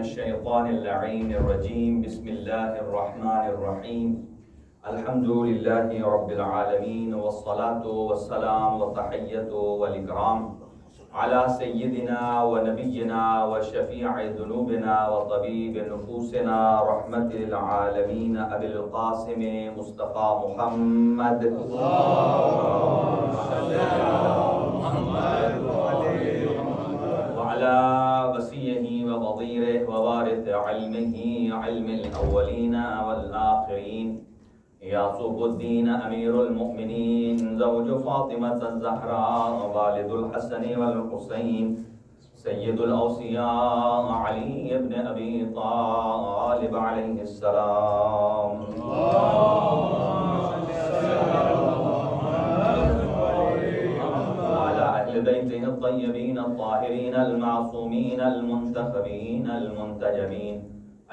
الشيطان اللعين الرجيم بسم الله الرحمن الرحيم الحمد لله رب العالمين والصلاة والسلام والتحية والإكرام على سيدنا ونبينا وشفيع ذنوبنا وطبيب نفوسنا رحمة العالمين أبي القاسم مصطفى محمد اللهم صل على محمد وعلى وصيه وغضيره ووارث علمه علم الأولين والآخرين يعصب الدين أمير المؤمنين زوج فاطمة الزهراء والد الحسن والحسين سيد الأوصياء علي بن أبي طالب عليه السلام بيته الطيبين الطاهرين المعصومين المنتخبين المنتجبين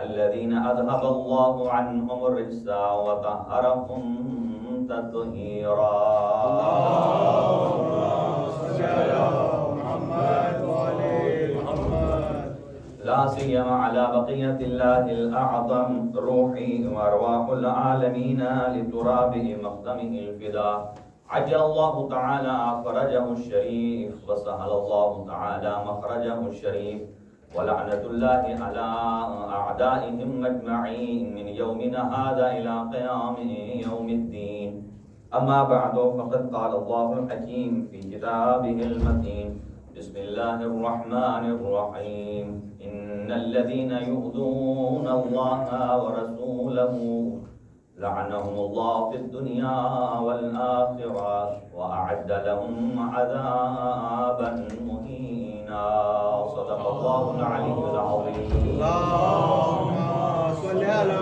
الذين أذهب الله عنهم الرجس وطهرهم تطهيرا لا سيما على بقية الله الأعظم روحي وأرواح العالمين لتراب مقدمه الفداء عجل الله تعالى فرجه الشريف وسهل الله تعالى مخرجه الشريف ولعنة الله على أعدائهم أجمعين من يومنا هذا إلى قيام يوم الدين أما بعد فقد قال الله الحكيم في كتابه المتين بسم الله الرحمن الرحيم إن الذين يؤذون الله ورسوله لعنهم الله في الدنيا والآخرة وأعد لهم عذابا مهينا صدق الله العلي العظيم اللهم صل على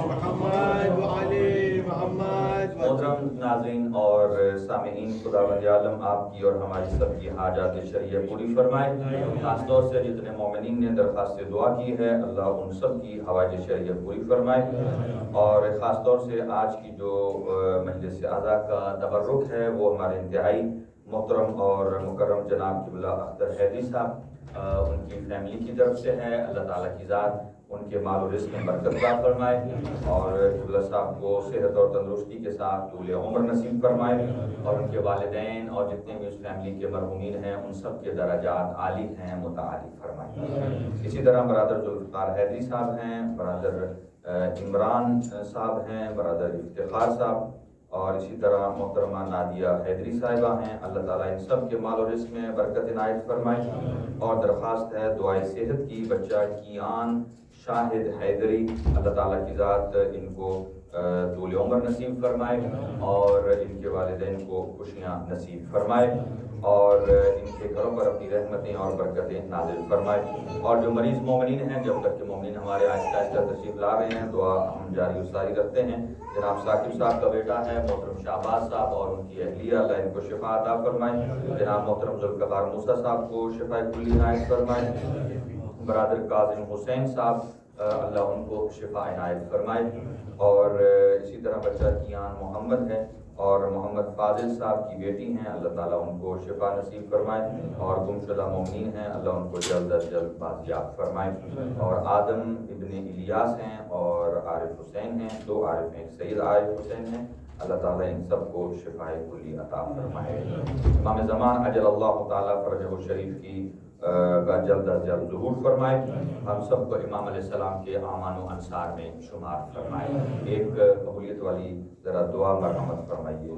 محمد وعلى محمد. محترم ناظرین اور سامعین، خداوند عالم آپ کی اور ہماری سب کی حاجات شرعیہ پوری فرمائے. خاص طور سے جتنے مومنین نے درخواست دعا کی ہے اللہ ان سب کی حوائج شرعیہ پوری فرمائے. اور خاص طور سے آج کی جو مجلس اعضاء کا تبرک ہے وہ ہمارے انتہائی محترم اور مکرم جناب قبلہ اختر حیدری صاحب ان کی فیملی کی طرف سے ہے. اللہ تعالیٰ کی ذات ان کے مال و رزق میں برکت عطا فرمائے اور قبلہ صاحب کو صحت اور تندرستی کے ساتھ طول عمر نصیب فرمائے اور ان کے والدین اور جتنے بھی اس فیملی کے مرحومین ہیں ان سب کے درجات عالی ہیں متعالی فرمائے. اسی طرح برادر ذوالفقار حیدری صاحب ہیں، برادر عمران صاحب ہیں، برادر افتخار صاحب اور اسی طرح محترمہ نادیہ حیدری صاحبہ ہیں. اللہ تعالیٰ ان سب کے مال و رزق میں برکت عنایت فرمائے. اور درخواست ہے دعائے صحت کی بچہ کیان شاہد حیدری، اللہ تعالیٰ کی ذات ان کو طول عمر نصیب فرمائے اور ان کے والدین کو خوشیاں نصیب فرمائے اور ان کے گھروں پر اپنی رحمتیں اور برکتیں نازل فرمائے. اور جو مریض مومنین ہیں، جب تک کہ مومنین ہمارے آہستہ آہستہ تشریف لا رہے ہیں، دعا ہم جاری و ساری رکھتے ہیں. جناب ثاقب صاحب کا بیٹا ہے محترم شہباز صاحب اور ان کی اہلیہ، اللہ ان کو شفا عطا فرمائے. جناب محترم ذوالفقار موسیٰ صاحب کو شفا کلی عنایت فرمائے. برادر کاظم حسین صاحب اللہ ان کو شفا عنایت فرمائے. اور اسی طرح بچہ کیان محمد ہے اور محمد فاضل صاحب کی بیٹی ہیں، اللہ تعالیٰ ان کو شفا نصیب فرمائے. اور گمشدہ مومنین ہیں، اللہ ان کو جلد از جلد بازیاب فرمائے. اور آدم ابن الیاس ہیں اور عارف حسین ہیں، دو عارف ہیں، سید عارف حسین ہیں، اللہ تعالیٰ ان سب کو شفا کلی عطا فرمائے. امام زمان عجل اللہ تعالیٰ فرجہ الشریف کی کا جلد از جلد ظہور فرمائے. ہم سب کو امام علیہ السلام کے اعوان و انصار میں شمار فرمائے. ایک قبولیت والی ذرا دعا مرحمت فرمائیے.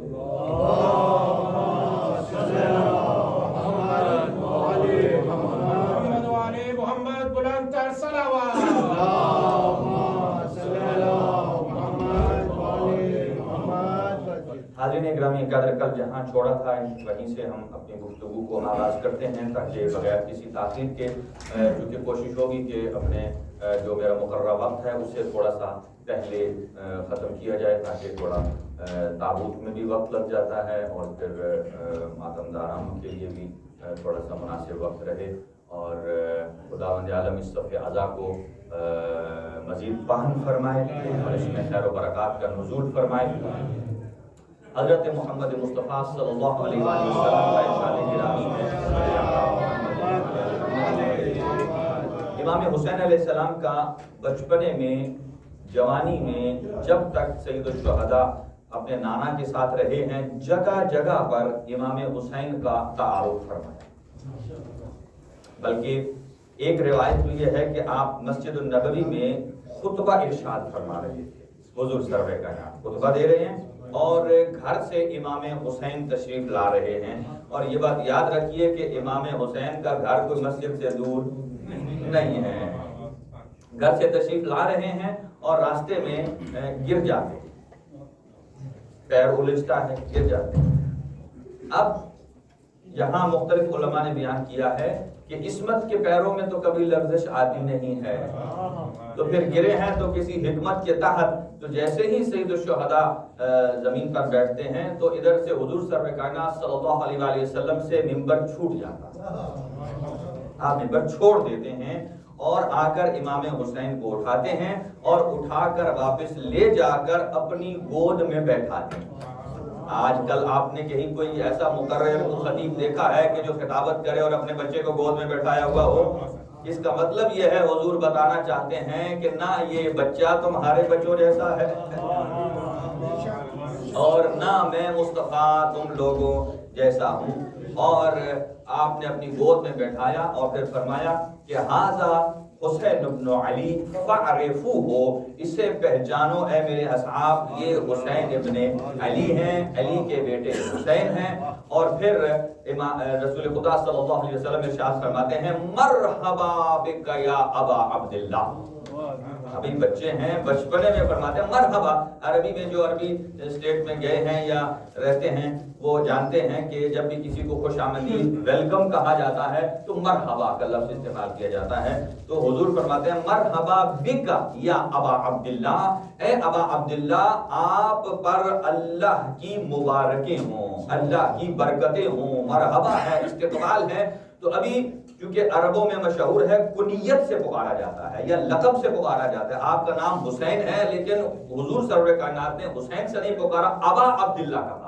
محمد بلند تر صلوات. حاضرین گرامی قدر، کل جہاں چھوڑا تھا وہیں سے ہم اپنی گفتگو کو آغاز کرتے ہیں تاکہ بغیر کسی تاخیر کے، کیونکہ کوشش ہوگی کہ اپنے جو میرا مقررہ وقت ہے اس سے تھوڑا سا پہلے ختم کیا جائے تاکہ تھوڑا تابوت میں بھی وقت لگ جاتا ہے اور پھر ماتم دارام کے لیے بھی تھوڑا سا مناسب وقت رہے. اور خداوند عالم اس صف اعضاء کو مزید پہن فرمائے اور اس میں خیر و برکات کا نزول فرمائے. حضرت محمد مصطفیٰ صلی اللہ علیہ وسلم کا ارشاد گرامی ہے امام حسین علیہ السلام کا بچپنے میں، جوانی میں، جب تک سید الشہداء اپنے نانا کے ساتھ رہے ہیں، جگہ جگہ پر امام حسین کا تعارف فرمایا۔ بلکہ ایک روایت تو یہ ہے کہ آپ مسجد النبوی میں خطبہ ارشاد فرما رہے تھے، حضور سرور کائنات خطبہ دے رہے ہیں اور گھر سے امام حسین تشریف لا رہے ہیں۔ اور یہ بات یاد رکھیے کہ امام حسین کا گھر کوئی مسجد سے دور نہیں ہے، گھر سے تشریف لا رہے ہیں اور راستے میں گر جاتے ہیں، پیر الجھتا ہے، گر جاتے ہیں۔ اب یہاں مختلف علماء نے بیان کیا ہے کہ عصمت کے پیروں میں تو کبھی لرزش آتی نہیں ہے، تو پھر گرے ہیں تو کسی حکمت کے تحت، تو جیسے ہی سید الشہداء زمین پر بیٹھتے ہیں تو ادھر سے حضور سرور کائنات صلی اللہ علیہ وآلہ وسلم سے منبر چھوٹ جاتا، آپ منبر چھوڑ دیتے ہیں اور آ کر امام حسین کو اٹھاتے ہیں اور اٹھا کر واپس لے جا کر اپنی گود میں بیٹھاتے ہیں۔ آج کل آپ نے کہیں کوئی ایسا مقرر خطیب دیکھا ہے کہ جو خطابت کرے اور اپنے بچے کو گود میں بیٹھایا ہوا ہو؟ اس کا مطلب یہ ہے حضور بتانا چاہتے ہیں کہ نہ یہ بچہ تمہارے بچوں جیسا ہے اور نہ میں مصطفیٰ تم لوگوں جیسا ہوں۔ اور آپ نے اپنی گود میں بیٹھایا اور پھر فرمایا کہ ھذا حسین ابن علی فاعرفوہ، اسے پہچانو اے میرے اصحاب، یہ حسین ابن علی ہیں، علی کے بیٹے حسین ہیں۔ اور پھر رسول خدا صلی اللہ علیہ وسلم ارشاد فرماتے ہیں مرحبا بک یا ابا عبداللہ، ابھی بچے ہیں، بچپنے میں فرماتے ہیں مرحبا۔ عربی میں جو عربی اسٹیٹ میں گئے ہیں یا رہتے ہیں وہ جانتے ہیں کہ جب بھی کسی کو خوش آمدید ویلکم کہا جاتا ہے تو مرحبا کا لفظ استعمال کیا جاتا ہے۔ تو حضور فرماتے ہیں مرحبا بک یا ابا عبداللہ، اے ابا عبداللہ آپ پر اللہ کی مبارکیں ہوں، اللہ کی برکتیں ہوں، مرحبا ہے، استقبال ہے۔ تو ابھی کیونکہ عربوں میں مشہور ہے کنیت سے پکارا جاتا ہے یا لقب سے پکارا جاتا ہے، آپ کا نام حسین ہے لیکن حضور سرور کائنات نے حسین سے نہیں پکارا، ابا عبداللہ کہا۔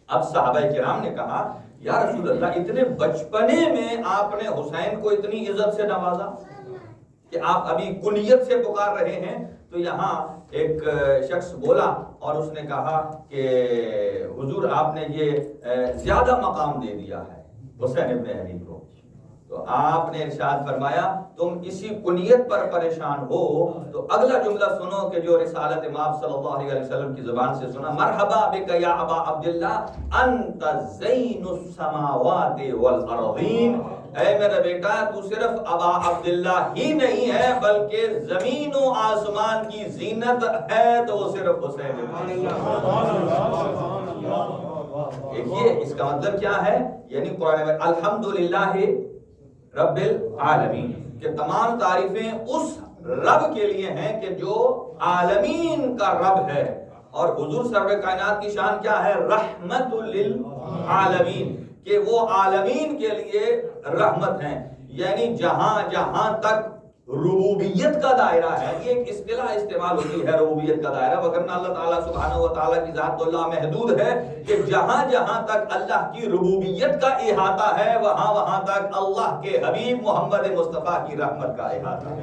اب صحابہ کرام نے کہا یا رسول اللہ اتنے بچپنے میں آپ نے حسین کو اتنی عزت سے نوازا کہ آپ ابھی کنیت سے پکار رہے ہیں؟ تو یہاں ایک شخص بولا اور اس نے کہا کہ حضور آپ نے یہ زیادہ مقام دے دیا ہے حسین ابن علی کو۔ تو آپ نے ارشاد فرمایا تم اسی کنیت پر پریشان ہو تو اگلا جملہ سنو کہ جو رسالت امام صلی اللہ علیہ وسلم کی زبان سے سنا، مرحبا بک یا ابا عبداللہ انت زین السماوات والارضین، اے میرا بیٹا تو صرف ابا عبداللہ ہی نہیں ہے بلکہ زمین و آسمان کی زینت ہے تو وہ صرف حسین ابن علی۔ دیکھیے اس کا مطلب کیا ہے، یعنی قرآن میں الحمدللہ رب العالمین کہ تمام تعریفیں اس رب کے لیے ہیں کہ جو عالمین کا رب ہے۔ اور حضور سرور کائنات کی شان کیا ہے، رحمت للعالمین، کہ وہ عالمین کے لیے رحمت ہیں، یعنی جہاں جہاں تک ربوبیت کا دائرہ ہے، یہ ایک اصطلاح استعمال ہوتی ہے ربوبیت کا دائرہ، وگرنہ اللہ تعالیٰ سبحانہ و تعالیٰ کی ذات اللہ محدود ہے کہ جہاں جہاں تک اللہ کی ربوبیت کا احاطہ ہے وہاں وہاں تک اللہ کے حبیب محمد مصطفیٰ کی رحمت کا احاطہ ہے۔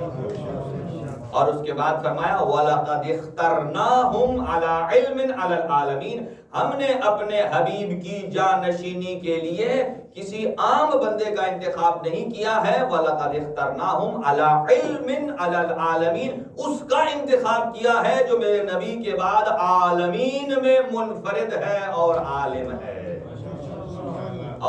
اور اس کے بعد فرمایا وَلَقَدْ اخْتَرْنَاهُمْ عَلَىٰ عِلْمٍ عَلَى الْعَالَمِينَ، ہم نے اپنے حبیب کی جانشینی کے لیے کسی عام بندے کا انتخاب نہیں کیا ہے، وَلَقَدْ اخْتَرْنَاهُمْ عَلَىٰ عِلْمٍ عَلَى الْعَالَمِينَ، اس کا انتخاب کیا ہے جو میرے نبی کے بعد عالمین میں منفرد ہے اور عالم ہے۔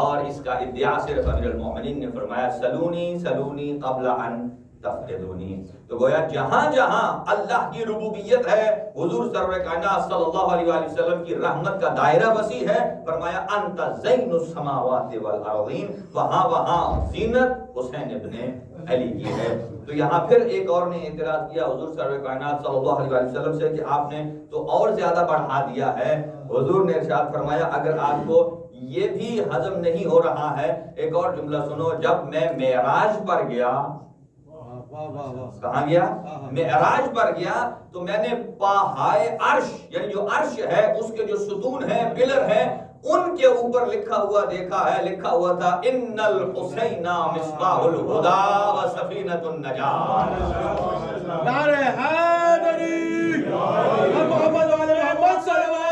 اور اس کا ادعا صرف امیر المومنین نے فرمایا سلونی سلونی قبل ان تفقدونی، تو گویا جہاں جہاں اللہ کی ربوبیت ہے، حضور سرور کائنات صلی اللہ علیہ وآلہ وسلم کی رحمت کا دائرہ وسیع ہے، فرمایا انت زین السماوات والارضین، وہاں وہاں زینت حسین ابن علی کی ہے۔ تو یہاں پھر ایک اور نے اعتراض کیا حضور سرور کائنات صلی اللہ علیہ وآلہ وسلم سے کہ آپ نے تو اور زیادہ بڑھا دیا ہے۔ حضور نے ارشاد فرمایا اگر آپ کو یہ بھی ہضم نہیں ہو رہا ہے، ایک اور جملہ سنو، جب میں معراج پر گیا، کہاں گیا؟ معراج پر گیا تو میں نے پاہائے عرش، یعنی جو عرش ہے اس کے جو ستون ہیں، پلر ہیں، ان کے اوپر لکھا ہوا دیکھا ہے، لکھا ہوا تھا ان الحسین مصباح الہدی و سفینۃ النجاۃ۔ نعرہ حیدری محمد و آل محمد صلوات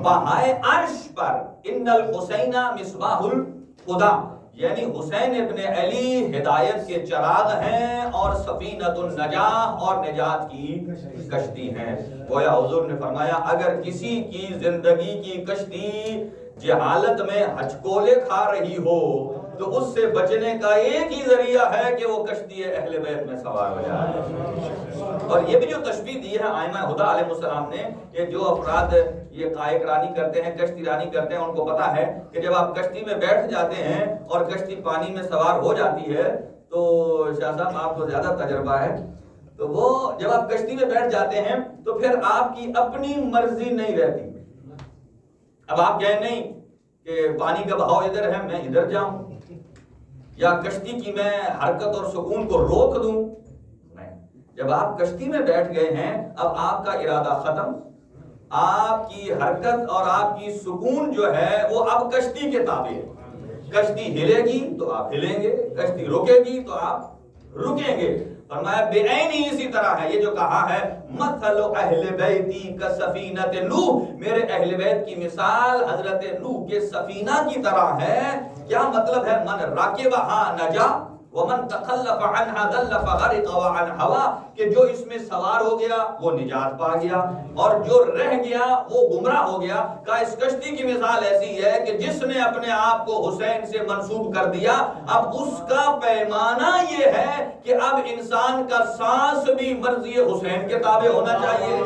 بہائے عرش پر ان الحسین مصباح الہدی، یعنی حسین ابن علی ہدایت کے چراغ ہیں اور سفینۃ النجاۃ اور نجات کی کشتی ہیں۔ گویا حضور نے فرمایا اگر کسی کی زندگی کی کشتی جہالت میں ہچکولے کھا رہی ہو تو اس سے بچنے کا ایک ہی ذریعہ ہے کہ وہ کشتی اہل بیت میں سوار ہو جائے۔ اور یہ بھی جو تشبیہ دی ہے ائمہ ہدیٰ علیہ السلام نے، کہ جو افراد یہ قائق رانی کرتے ہیں، کشتی رانی کرتے ہیں، ان کو پتا ہے کہ جب آپ کشتی میں بیٹھ جاتے ہیں اور کشتی پانی میں سوار ہو جاتی ہے تو شاہ صاحب آپ کو زیادہ تجربہ ہے، تو وہ جب آپ کشتی میں بیٹھ جاتے ہیں تو پھر آپ کی اپنی مرضی نہیں رہتی۔ اب آپ کہیں نہیں کہ پانی کا بہاؤ ادھر ہے میں ادھر جاؤں، یا کشتی کی میں حرکت اور سکون کو روک دوں، نہیں۔ جب آپ کشتی میں بیٹھ گئے ہیں اب آپ کا ارادہ ختم، آپ کی حرکت اور آپ کی سکون جو ہے وہ اب کشتی کے تابع ہے۔ کشتی ہلے گی تو آپ ہلیں گے، کشتی رکے گی تو آپ رکیں گے۔ فرمایا بے عینی اسی طرح ہے، یہ جو کہا ہے مثل اہل بیتی کسفینۃ نوح، میرے اہل بیت کی مثال حضرت نوح کے سفینہ کی طرح ہے۔ کیا مطلب ہے؟ من راکبہا نجا ومن تخلف عنہا ضل فغرق وعن ہوا، کہ جو اس میں سوار ہو گیا وہ نجات پا گیا اور جو رہ گیا وہ گمراہ ہو گیا۔ کہ اس کشتی کی مثال ایسی ہے کہ جس نے اپنے آپ کو حسین سے منسوب کر دیا، اب اس کا پیمانہ یہ ہے کہ اب انسان کا سانس بھی مرضی حسین کے تابع ہونا چاہیے،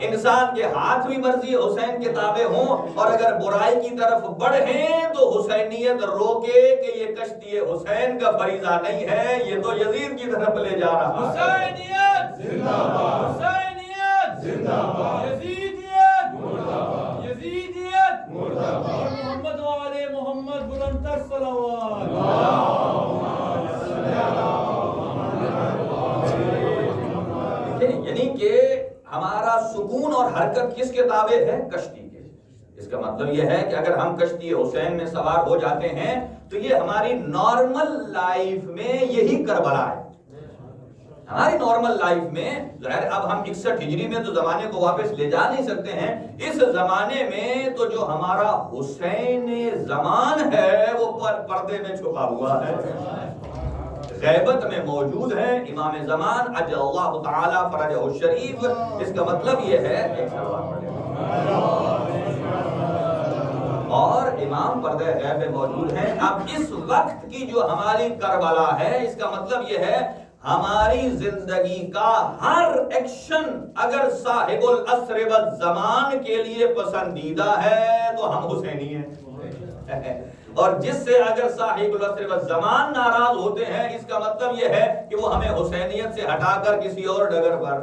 انسان کے ہاتھ بھی مرضی حسین کے تابع ہوں، اور اگر برائی کی طرف بڑھیں تو حسینیت روکے کہ یہ کشتی حسین کا فریضہ نہیں ہے، یہ تو یزید کی طرف لے جا رہا ہے۔ حسینیت زندہ باد، حسینیت زندہ باد، یزیدیت مردہ باد، یزیدیت مردہ باد۔ محمد و آل محمد بلندتر صلوات۔ یعنی کہ ہمارا سکون اور حرکت کس کے تابع ہے؟ کشتی کے۔ اس کا مطلب یہ ہے کہ اگر ہم کشتی حسین میں سوار ہو جاتے ہیں تو یہ ہماری نارمل لائف میں یہی کربلا ہے۔ ہماری نارمل لائف میں ظاہر اب ہم 61 ہجری میں تو زمانے کو واپس لے جا نہیں سکتے ہیں، اس زمانے میں تو جو ہمارا حسین زمان ہے وہ پردے میں چھپا ہوا ہے، غیبت میں موجود ہے۔ امام زمان عجل اللہ تعالی فرجہ الشریف، اس کا مطلب یہ ہے ایک اور امام پردہ غیب میں موجود ہیں۔ اب اس وقت کی جو ہماری کربلا ہے اس کا مطلب یہ ہے ہماری زندگی کا ہر ایکشن اگر صاحب العصر والزمان کے لیے پسندیدہ ہے تو ہم حسینی ہیں، اور جس سے اگر صاحب العصر والزمان ناراض ہوتے ہیں اس کا مطلب یہ ہے کہ وہ ہمیں حسینیت سے ہٹا کر کسی اور ڈگر پر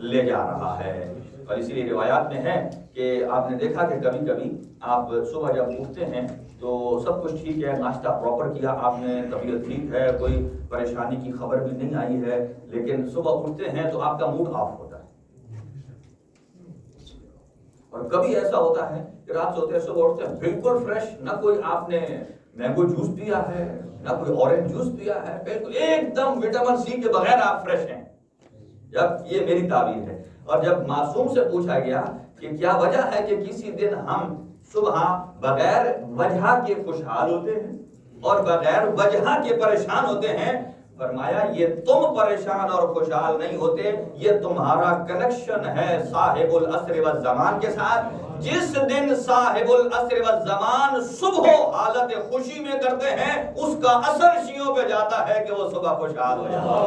لے جا رہا ہے۔ اور اسی لیے روایات میں ہے کہ آپ نے دیکھا کہ کبھی کبھی آپ صبح جب اٹھتے ہیں تو سب کچھ ٹھیک ہے، ناشتہ پراپر کیا آپ نے، طبیعت ٹھیک ہے، کوئی پریشانی کی خبر بھی نہیں آئی ہے، لیکن صبح اٹھتے ہیں تو آپ کا موڈ آف ہوتا ہے۔ اور کبھی ایسا ہوتا ہے کہ رات سوتے ہیں صبح اٹھتے ہیں بالکل فریش، نہ کوئی آپ نے مینگو جوس پیا ہے نہ کوئی اورنج جوس پیا ہے، بالکل ایک دم وٹامن سی کے بغیر آپ فریش ہیں۔ جب یہ میری تعبیر ہے، اور جب معصوم سے پوچھا گیا کہ کیا وجہ ہے کہ کسی دن ہم صبح بغیر وجہ کے خوشحال ہوتے ہیں اور بغیر وجہ کے پریشان ہوتے ہیں، فرمایا یہ تم پریشان اور خوشحال نہیں ہوتے، یہ تمہارا کنیکشن ہے صاحب العصر والزمان کے ساتھ۔ جس دن صاحب العصر والزمان صبح حالت خوشی میں کرتے ہیں اس کا اثر شیعوں پہ جاتا ہے کہ وہ صبح خوشحال ہو جاتے ہیں،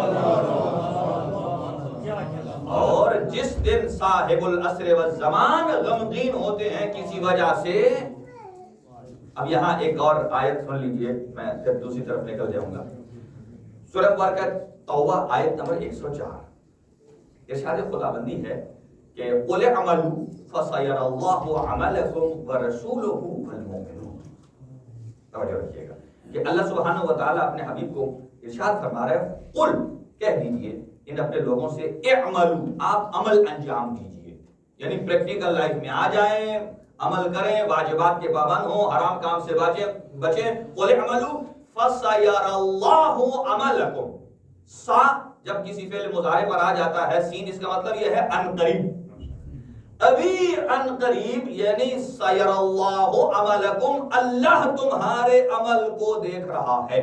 اور جس دن صاحب العصر والزمان غمگین ہوتے ہیں کسی وجہ سے۔ اب یہاں ایک اور آیت سن لیجئے، میں پھر دوسری طرف نکل جاؤں گا۔ سورہ مبارکہ توبہ آیت نمبر 104، ارشاد خداوندی ہے کہ قُلِ اعْمَلُوا فَسَيَرَى اللَّهُ عَمَلَكُمْ وَرَسُولُهُ وَالْمُؤْمِنُونَ۔ توجہ رکھیے گا کہ اللہ سبحانہ و تعالیٰ اپنے حبیب کو ارشاد فرما رہے ہیں، قل کہہ دیجئے ان اپنے لوگوں سے اعملو، آپ عمل انجام دیجئے، یعنی پریکٹیکل لائف میں آ جائیں، عمل کریں، واجبات کے پابند ہوں، حرام کام سے بچیں. قل اعملوا فسيرى الله عملكم. سا جب کسی فعل مضارع پر آ جاتا ہے، سین اس کا مطلب یہ ہے ان قریب، ابھی ان قریب، یعنی سیر اللہ عملکم، اللہ تمہارے عمل کو دیکھ رہا ہے.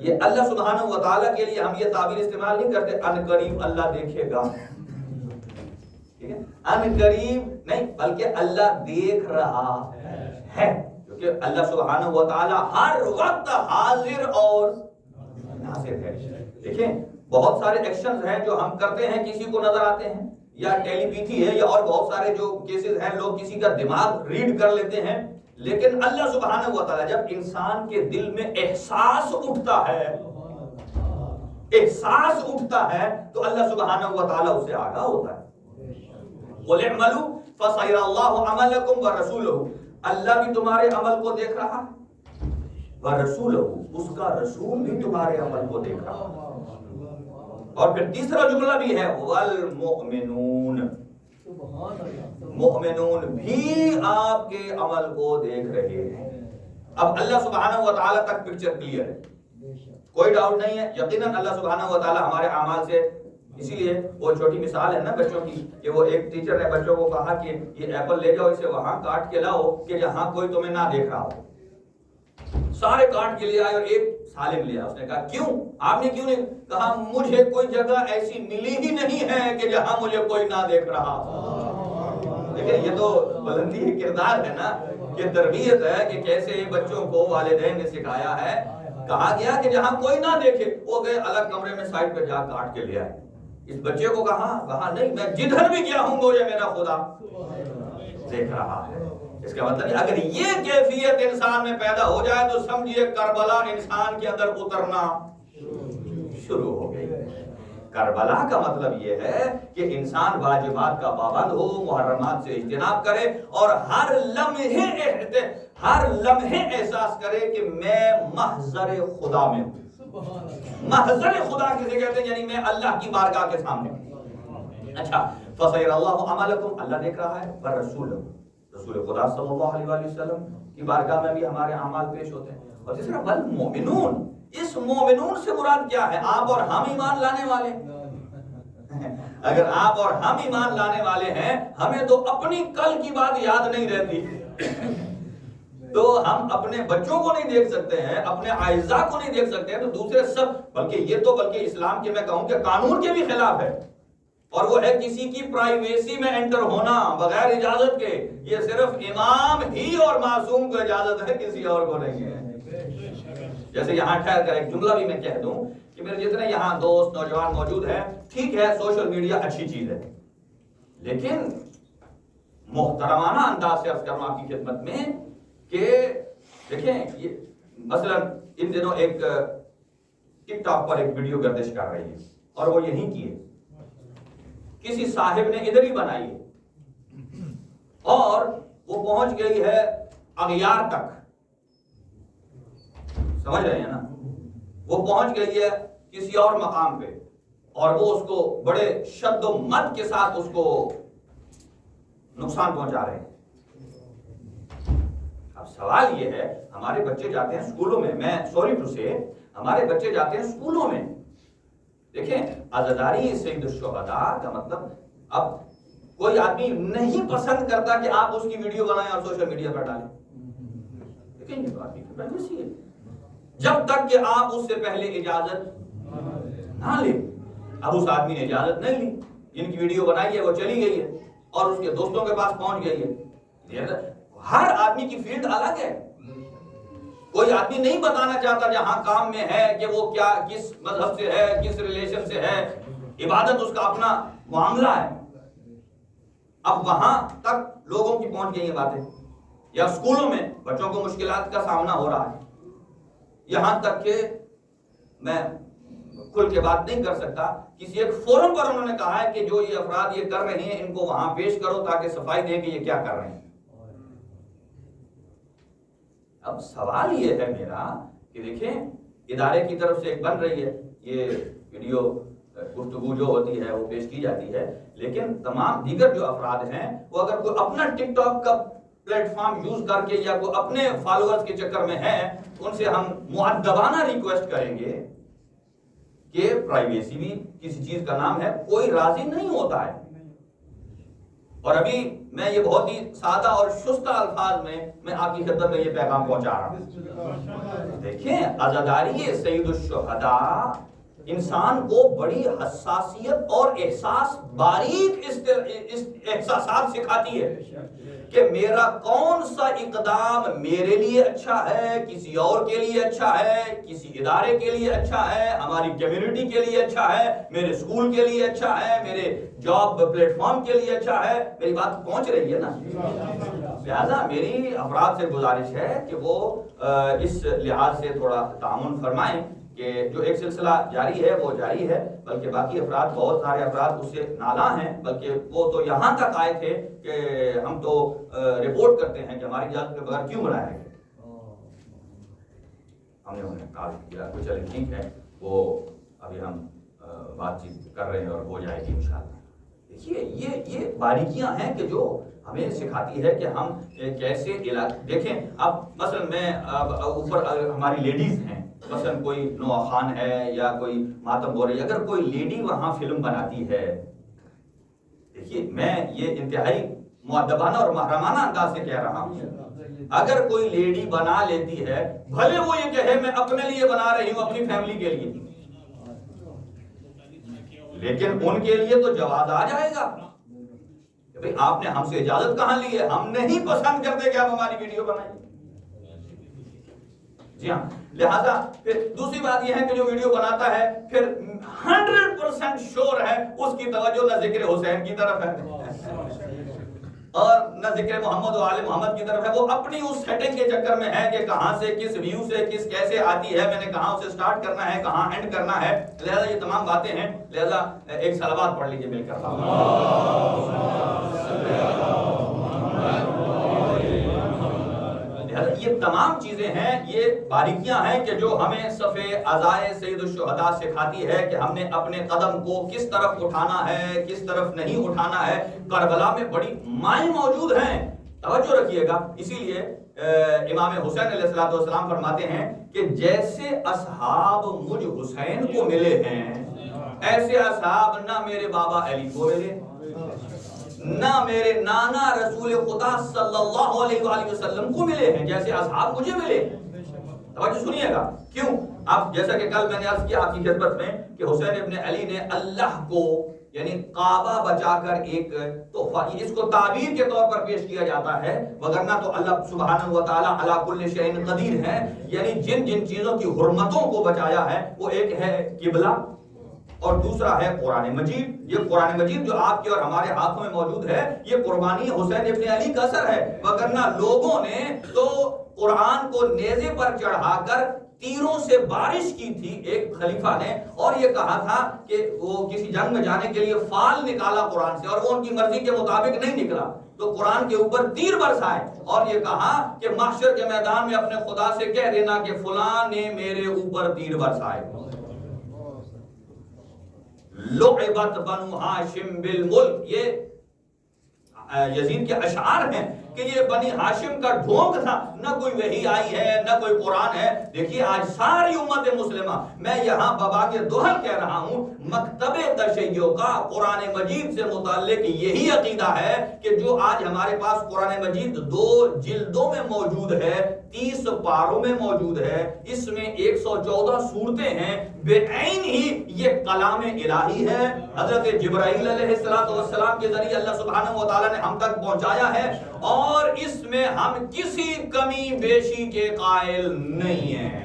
یہ اللہ سبحانہ و تعالیٰ کے لیے ہم یہ تعبیر استعمال نہیں کرتے ان قریب اللہ دیکھے گا، ٹھیک ہے، ان قریب نہیں، بلکہ اللہ دیکھ رہا ہے، کیونکہ اللہ سبحانہ و تعالیٰ ہر وقت حاضر اور ناظر ہے. دیکھیں بہت سارے ایکشنز ہیں جو ہم کرتے ہیں کسی کو نظر آتے ہیں، یا ٹیلی پیتھی ہے، یا اور بہت سارے جو کیسز ہیں لوگ کسی کا دماغ ریڈ کر لیتے ہیں، لیکن اللہ سبحانہ و تعالیٰ جب انسان کے دل میں احساس اٹھتا ہے تو اللہ سبحانہ و تعالیٰ اسے آگاہ ہوتا ہے. قُلِ اعْمَلُوا فَسَيَرَى اللَّهُ عَمَلَكُمْ وَرَسُولُهُ، اللہ بھی تمہارے عمل کو دیکھ رہا ہے، وَرَسُولُهُ، اس کا رسول بھی تمہارے عمل کو دیکھ رہا ہے. اور پھر تیسرا جملہ بھی ہے وَالْمُؤْمِنُونَ، مؤمنون بھی آپ کے عمل کو دیکھ رہے ہیں. اب اللہ سبحانہ و تعالیٰ تک پکچر کلیئر ہے، کوئی ڈاؤٹ نہیں ہے. یقیناً اللہ سبحانہ و تعالیٰ ہمارے اعمال سے، اسی لیے وہ چھوٹی مثال ہے نا بچوں کی، کہ وہ ایک ٹیچر نے بچوں کو کہا کہ یہ ایپل لے جاؤ، اسے وہاں کاٹ کے لاؤ کہ جہاں کوئی تمہیں نہ دیکھ رہا ہو. سارے کاٹ کے لے آئے اور ایک سالم لیا. اس نے کہا کیوں؟ آپ نے کیوں نہیں کہا؟ مجھے کوئی جگہ ایسی ملی ہی نہیں ہے کہ جہاں مجھے کوئی نہ دیکھ رہا. دیکھیں یہ تو بلندی کردار ہے نا، یہ تربیت ہے کہ کیسے بچوں کو والدین نے سکھایا ہے. کہا گیا کہ جہاں کوئی نہ دیکھے، وہ گئے الگ کمرے میں سائڈ پہ جا کاٹ کے لے آئے. اس بچے کو کہا نہیں، میں جدھر بھی گیا ہوں مجھے میرا خدا دیکھ رہا ہے. اس کا مطلب اگر یہ کیفیت انسان میں پیدا ہو جائے تو سمجھیے کربلا انسان کے اندر اترنا شروع ہو گئی. کربلا کا مطلب یہ ہے کہ انسان واجبات کا پابند ہو، محرمات سے اجتناب کرے، اور ہر لمحے احساس کرے کہ میں محضر خدا میں ہوں. محضر خدا کسے کہتے ہیں؟ یعنی میں اللہ کی بارگاہ کے سامنے ہوں. اچھا، فَسَيَرَى اللَّهُ عَمَلَكُمْ، اللہ دیکھ رہا ہے، وَرَسُولُهُ، رسول خدا صلی اللہ علیہ وآلہ وسلم کی بارگاہ میں بھی ہمارے اعمال پیش ہوتے ہیں. اور تیسرا وَالْمُؤْمِنُونَ، اس مومنون سے مراد کیا ہے؟ آپ اور ہم ایمان لانے والے. اگر آپ اور ہم ایمان لانے والے ہیں، ہمیں تو اپنی کل کی بات یاد نہیں رہتی، تو ہم اپنے بچوں کو نہیں دیکھ سکتے ہیں، اپنے اعزاء کو نہیں دیکھ سکتے ہیں، تو دوسرے سب، بلکہ اسلام کے میں کہوں کہ قانون کے بھی خلاف ہے. اور وہ ہے کسی کی پرائیویسی میں انٹر ہونا بغیر اجازت کے. یہ صرف امام ہی اور معصوم کو اجازت ہے، کسی اور کو نہیں ہے. جیسے یہاں ٹھہر کر ایک جملہ بھی میں کہہ دوں کہ میرے جتنے یہاں دوست نوجوان موجود ہیں، ٹھیک ہے سوشل میڈیا اچھی چیز ہے، لیکن محترمانہ انداز سے عرض کروں آپ کی خدمت میں کہ دیکھیں یہ مثلا ان دنوں ایک ٹک ٹاک پر ایک ویڈیو گردش کر رہی ہے، اور وہ یہیں کی ہے، کسی صاحب نے ادھر ہی بنائی ہے، اور وہ پہنچ گئی ہے اغیار تک. سمجھ رہے ہیں نا؟ وہ پہنچ گئی ہے کسی اور مقام پہ، اور وہ اس کو بڑے شد و مد کے ساتھ اس کو نقصان پہنچا رہے ہیں. اب سوال یہ ہے، ہمارے بچے جاتے ہیں اسکولوں میں سوری ٹو سے ہمارے بچے جاتے ہیں اسکولوں میں. دیکھیں عزاداری سید الشہداء کا مطلب، اب کوئی آدمی نہیں پسند کرتا کہ آپ اس کی ویڈیو بنائیں اور سوشل میڈیا پر ڈالیں. دیکھیں یہ تو آدمی کی پریویسی ہے، جب تک کہ آپ اس سے پہلے اجازت نہ لیں. اب اس آدمی نے اجازت نہیں لی، جن کی ویڈیو بنائی ہے وہ چلی گئی ہے اور اس کے دوستوں کے پاس پہنچ گئی ہے. ہر آدمی کی فیلڈ الگ ہے. کوئی آدمی نہیں بتانا چاہتا جہاں کام میں ہے کہ وہ کیا، کس مذہب سے ہے، کس ریلیشن سے ہے. عبادت اس کا اپنا معاملہ ہے. اب وہاں تک لوگوں کی پہنچ گئی ہیں باتیں، یا اسکولوں میں بچوں کو مشکلات کا سامنا ہو رہا ہے. یہاں تک کہ میں کھل کے بات نہیں کر سکتا، کسی ایک فورم پر انہوں نے کہا ہے کہ جو یہ افراد یہ کر رہے ہیں ان کو وہاں پیش کرو تاکہ صفائی دیں کہ یہ کیا کر رہے ہیں. اب سوال یہ ہے میرا کہ دیکھیں ادارے کی طرف سے ایک بن رہی ہے یہ ویڈیو گفتگو جو ہوتی ہے وہ پیش کی جاتی ہے، لیکن تمام دیگر جو افراد ہیں وہ اگر کوئی اپنا ٹک ٹاک کا پلیٹ فارم یوز کر کے یا کوئی اپنے فالوورز کے چکر میں ہے، ان سے ہم مؤدبانہ ریکویسٹ کریں گے کہ پرائیویسی بھی کسی چیز کا نام ہے، کوئی راضی نہیں ہوتا ہے۔ اور ابھی میں یہ بہت ہی سادہ اور شستہ الفاظ میں آپ کی خدمت میں یہ پیغام پہنچا رہا ہوں۔ دیکھیں، عزاداری سید الشہداء انسان کو بڑی حساسیت اور احساس، باریک احساسات سکھاتی ہے کہ میرا کون سا اقدام میرے لیے اچھا ہے، کسی اور کے لیے اچھا ہے، کسی ادارے کے لیے اچھا ہے، ہماری کمیونٹی کے لیے اچھا ہے، میرے اسکول کے لیے اچھا ہے، میرے جاب پلیٹ فارم کے لیے اچھا ہے۔ میری بات پہنچ رہی ہے نا؟ لہذا میری افراد سے گزارش ہے کہ وہ اس لحاظ سے تھوڑا تعاون فرمائیں کہ جو ایک سلسلہ جاری ہے وہ جاری ہے، بلکہ باقی افراد، بہت سارے افراد اس سے نالاں ہیں، بلکہ وہ تو یہاں تک آئے تھے کہ ہم تو رپورٹ کرتے ہیں کہ ہماری اجازت کے بغیر کیوں بنایا گیا۔ ہم نے انہیں کہا کیا تو چلے ٹھیک ہے، وہ ابھی ہم بات چیت کر رہے ہیں اور ہو جائے گی انشاءاللہ۔ دیکھیے یہ باریکیاں ہیں کہ جو ہمیں سکھاتی ہے کہ ہم کیسے دیکھیں۔ اب مثلا میں اوپر ہماری لیڈیز ہیں، مثلا کوئی نوح خان ہے یا کوئی ماتم بو رہی ہے، اگر کوئی لیڈی وہاں فلم بناتی ہے، دیکھیے میں یہ انتہائی مؤدبانہ اور محرمانہ انداز سے کہہ رہا ہوں، اگر کوئی لیڈی بنا لیتی ہے، بھلے وہ یہ کہے میں اپنے لیے بنا رہی ہوں، اپنی فیملی کے لیے، لیکن ان کے لیے تو جواز آ جائے گا کہ بھئی آپ نے ہم سے اجازت کہاں لی ہے، ہم نہیں پسند کرتے کہ آپ ہماری ویڈیو بنائیں۔ جی ہاں، لہذا پھر دوسری بات یہ ہے کہ جو ویڈیو بناتا ہے پھر 100% شور ہے اس کی توجہ نہ ذکر حسین کی طرف ہے اور نہ ذکر محمد و آل محمد کی طرف ہے، وہ اپنی اس سیٹنگ کے چکر میں ہے کہ کہاں سے کس ویو سے کس کیسے آتی ہے، میں نے کہاں اسے سٹارٹ کرنا ہے، کہاں اینڈ کرنا ہے۔ لہذا یہ تمام باتیں ہیں، لہذا ایک صلوات پڑھ لیجئے مل کر۔ یہ تمام چیزیں ہیں، یہ باریکیاں ہیں کہ جو ہمیں صفِ عزائے سید الشہداء سکھاتی ہے کہ ہم نے اپنے قدم کو کس طرف اٹھانا ہے، کس طرف نہیں اٹھانا ہے۔ کربلا میں بڑی مائیں موجود ہیں، توجہ رکھیے گا۔ اسی لیے امام حسین علیہ السلام فرماتے ہیں کہ جیسے اصحاب مجھ حسین کو ملے ہیں، ایسے اصحاب نہ میرے بابا علی کو ملے، نہ میرے نانا رسول خدا صلی اللہ علیہ وآلہ وسلم کو ملے ہیں، جیسے اصحاب مجھے ملے۔ توجہ سنیے گا، کیوں؟ اب جیسا کہ کل میں نے عرض کیا آپ کی خدمت میں کہ حسین ابن علی نے اللہ کو یعنی کعبہ بچا کر ایک تحفہ، اس کو تعبیر کے طور پر پیش کیا جاتا ہے، وگرنہ تو اللہ سبحانہ وتعالی علی کل شیء قدیر ہے، یعنی جن جن چیزوں کی حرمتوں کو بچایا ہے وہ ایک ہے قبلہ اور دوسرا ہے قرآن مجید۔ یہ قرآن مجید جو آپ کے اور ہمارے ہاتھوں میں موجود ہے، یہ قربانی حسین ابن علی کا اثر ہے، وگرنہ لوگوں نے تو قرآن کو نیزے پر چڑھا کر تیروں سے بارش کی تھی ایک خلیفہ نے، اور یہ کہا تھا کہ وہ کسی جنگ میں جانے کے لیے فال نکالا قرآن سے، اور وہ ان کی مرضی کے مطابق نہیں نکلا، تو قرآن کے اوپر تیر برسائے اور یہ کہا کہ محشر کے میدان میں اپنے خدا سے کہہ دینا کہ فلاں نے میرے اوپر تیر برسائے۔ لعبت بنو ہاشم بالملک، یہ یزید کے اشعار ہیں کہ یہ بنی ہاشم کا ڈھونگ تھا، نہ کوئی وحی آئی ہے نہ کوئی قرآن ہے۔ دیکھیے آج ساری امت مسلمہ، میں یہاں باباغ دوحل کہہ رہا ہوں، مکتب تشیع کا قرآن مجید سے متعلق یہی عقیدہ ہے کہ جو آج ہمارے پاس قرآن مجید 2 جلدوں میں موجود ہے، 30 پاروں میں موجود ہے، اس میں 114 سورتیں ہیں، بے عین ہی یہ کلام الہی ہے، حضرت جبرائیل علیہ السلام کے ذریعے اللہ سبحانہ وتعالی نے ہم تک پہنچایا ہے، اور اس میں ہم کسی کمی بیشی کے قائل نہیں ہیں۔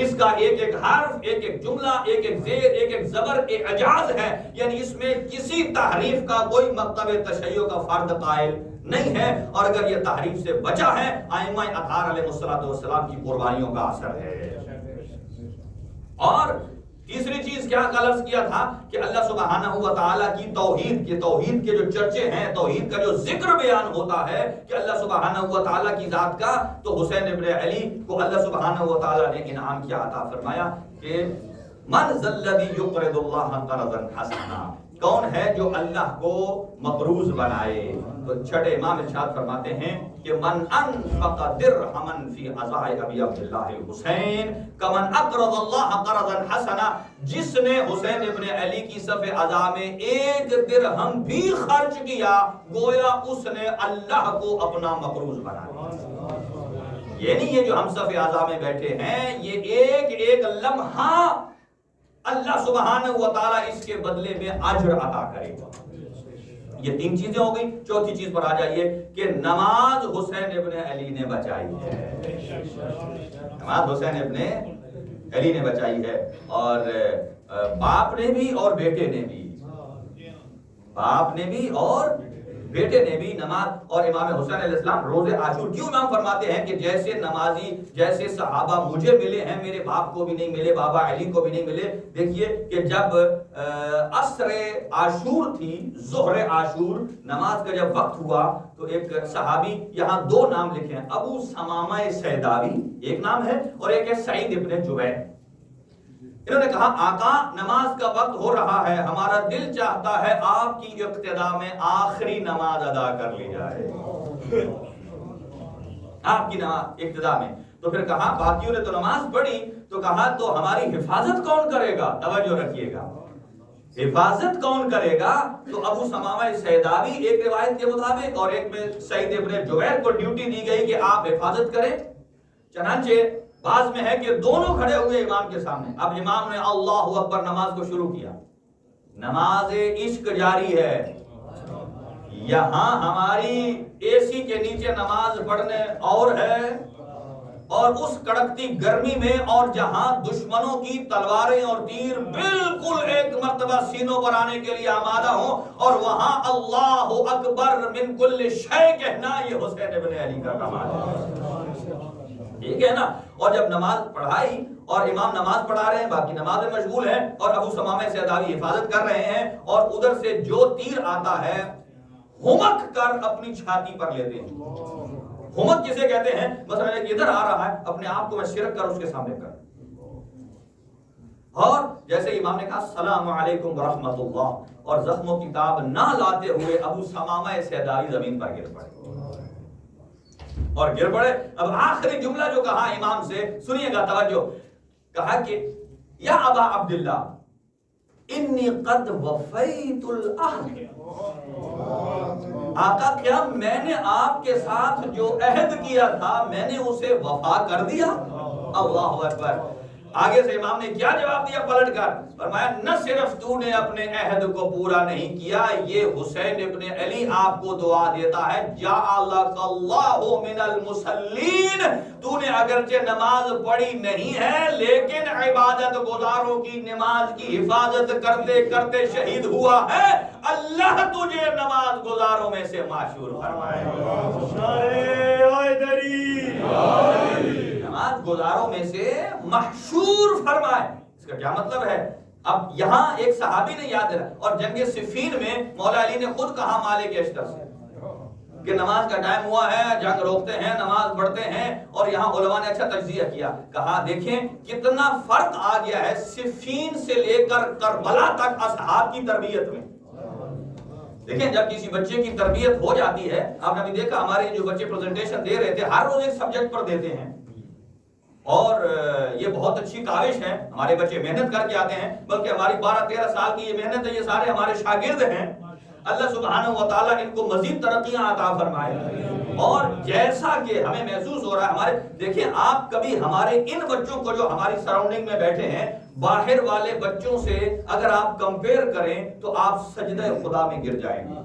اس کا ایک ایک حرف، ایک ایک جملہ، ایک ایک زیر، ایک ایک زبر اعجاز ہے، یعنی اس میں کسی تحریف کا کوئی مکتب تشیع کا فرد قائل نہیں ہے، اور اگر یہ تحریف سے بچا ہے ائمہ اطہار علیہ السلام کی قربانیوں کا اثر ہے۔ اور تیسری چیز کیا عرض کیا تھا کہ اللہ سبحانہ و تعالیٰ کی توحید کے جو چرچے ہیں، توحید کا جو ذکر بیان ہوتا ہے کہ اللہ سبحانہ و تعالیٰ کی ذات کا، تو حسین ابن علی کو اللہ سبحانہ و تعالیٰ نے انعام کیا، عطا فرمایا کہ من ذلذی یقرض اللہ قرضا حسنا، کون ہے جو اللہ کو مقروض بنائے؟ تو چھٹے امام ارشاد فرماتے ہیں کہ من انفق درہما فی عزاء ابی عبداللہ حسین کمن اقرض اللہ قرضا حسنا، جس نے حسین ابن علی کی صف عزاء میں 1 درہم بھی خرچ کیا گویا اس نے اللہ کو اپنا مقروض بنایا۔ یہ نہیں یہ جو ہم صف عزاء میں بیٹھے ہیں، یہ ایک ایک لمحہ اللہ سبحانہ و تعالی اس کے بدلے میں اجر عطا کرے گا۔ یہ 3 چیزیں ہو گئی۔ چوتھی چیز پر آ جائیے کہ نماز حسین ابن علی نے بچائی ہے، نماز حسین ابن علی نے بچائی ہے، اور باپ نے بھی اور بیٹے نے بھی، باپ نے بھی اور بیٹے نے بھی نماز۔ اور امام حسین علیہ السلام روز عاشور کیوں امام فرماتے ہیں کہ جیسے نمازی، جیسے صحابہ مجھے ملے ہیں میرے باپ کو بھی نہیں ملے، بابا علی کو بھی نہیں ملے۔ دیکھیے کہ جب عصر عاشور تھی، ظہر عاشور نماز کا جب وقت ہوا تو ایک صحابی، یہاں 2 نام لکھے ہیں، ابو ثمامہ سیداوی ایک نام ہے اور ایک ہے سعید ابن جبیر۔ انہوں نے کہا آقا نماز کا وقت ہو رہا ہے، ہمارا دل چاہتا ہے آپ کی اقتدا میں آخری نماز ادا کر لی جائے، آپ کی نماز اقتدا میں۔ تو پھر کہا باقیوں نے تو نماز پڑھی، تو کہا تو ہماری حفاظت کون کرے گا؟ توجہ رکھیے گا، حفاظت کون کرے گا؟ تو ابو ثمامہ سیداوی ایک روایت کے مطابق اور ایک میں سعید ابن جبیر کو ڈیوٹی دی گئی کہ آپ حفاظت کریں۔ چنانچہ بعض میں ہے کہ دونوں کھڑے ہوئے امام کے سامنے، اب امام نے اللہ اکبر نماز کو شروع کیا، نماز عشق جاری ہے، یہاں ہماری اے سی کے نیچے نماز پڑھنے اور ہے، اور اس کڑکتی گرمی میں، اور جہاں دشمنوں کی تلواریں اور تیر بالکل ایک مرتبہ سینوں پر آنے کے لیے آمادہ ہوں، اور وہاں اللہ اکبر من کل شے کہنا، یہ حسین ابن علی کا کمال ہے، ٹھیک ہے نا۔ اور جب نماز پڑھائی اور امام نماز پڑھا رہے ہیں، باقی نماز میں مشغول ہیں، اور ابو ثمامہ سیداوی حفاظت کر رہے ہیں، اور ادھر سے جو تیر آتا ہے ہمک کر اپنی چھاتی پر لیتے ہیں۔ ہمک کسے کہتے ہیں؟ مثلا ادھر آ رہا ہے، اپنے آپ کو میں شرک کر اس کے سامنے کر، اور جیسے امام نے کہا السلام علیکم ورحمۃ اللہ، اور زخم و کتاب نہ لاتے ہوئے ابو ثمامہ سیداوی زمین پر گر پڑے اور گر پڑے۔ اب آخری جملہ جو کہا امام سے سنیے گا، توجہ، کہا کہ یا ابا عبداللہ انی قد وفیت العہد، آقا کیا میں نے آپ کے ساتھ جو عہد کیا تھا میں نے اسے وفا کر دیا؟ اللہ اکبر۔ آگے سے امام نے کیا جواب دیا پلٹ کر؟ فرمایا نہ صرف تو نے اپنے عہد کو پورا نہیں کیا، یہ حسین ابن علی آپ کو دعا دیتا ہے جعلک اللہ من المصلین، تو نے اگرچہ نماز پڑھی نہیں ہے لیکن عبادت گزاروں کی نماز کی حفاظت کرتے کرتے شہید ہوا ہے، اللہ تجھے نماز گزاروں میں سے معشور فرمائے، نماز گزاروں میں سے محشور فرمائے۔ اس کا کیا مطلب ہے؟ اب یہاں ایک صحابی نے یاد رکھا، اور جنگ صفین میں مولا علی نے خود کہا مالک اشتر سے کہ نماز کا ٹائم ہوا ہے، جنگ روکتے ہیں، نماز پڑھتے ہیں، اور یہاں علماء نے اچھا تجزیہ کیا، کہا دیکھیں کتنا فرق آ گیا ہے صفین سے لے کر کربلا تک اصحاب کی تربیت میں۔ دیکھیں جب کسی بچے کی تربیت ہو جاتی ہے، آپ نے ابھی دیکھا ہمارے جو بچے پریزنٹیشن دے رہے تھے ہر روز ایک سبجیکٹ پر دیتے ہیں، اور یہ بہت اچھی کاوش ہے، ہمارے بچے محنت کر کے آتے ہیں، بلکہ ہماری 12-13 سال کی یہ محنت ہے، یہ سارے ہمارے شاگرد ہیں، اللہ سبحانہ و تعالیٰ ان کو مزید ترقیاں عطا فرمائے۔ اور جیسا کہ ہمیں محسوس ہو رہا ہے ہمارے، دیکھیں آپ کبھی ہمارے ان بچوں کو جو ہماری سراؤنڈنگ میں بیٹھے ہیں باہر والے بچوں سے اگر آپ کمپیئر کریں تو آپ سجدہ خدا میں گر جائیں گے،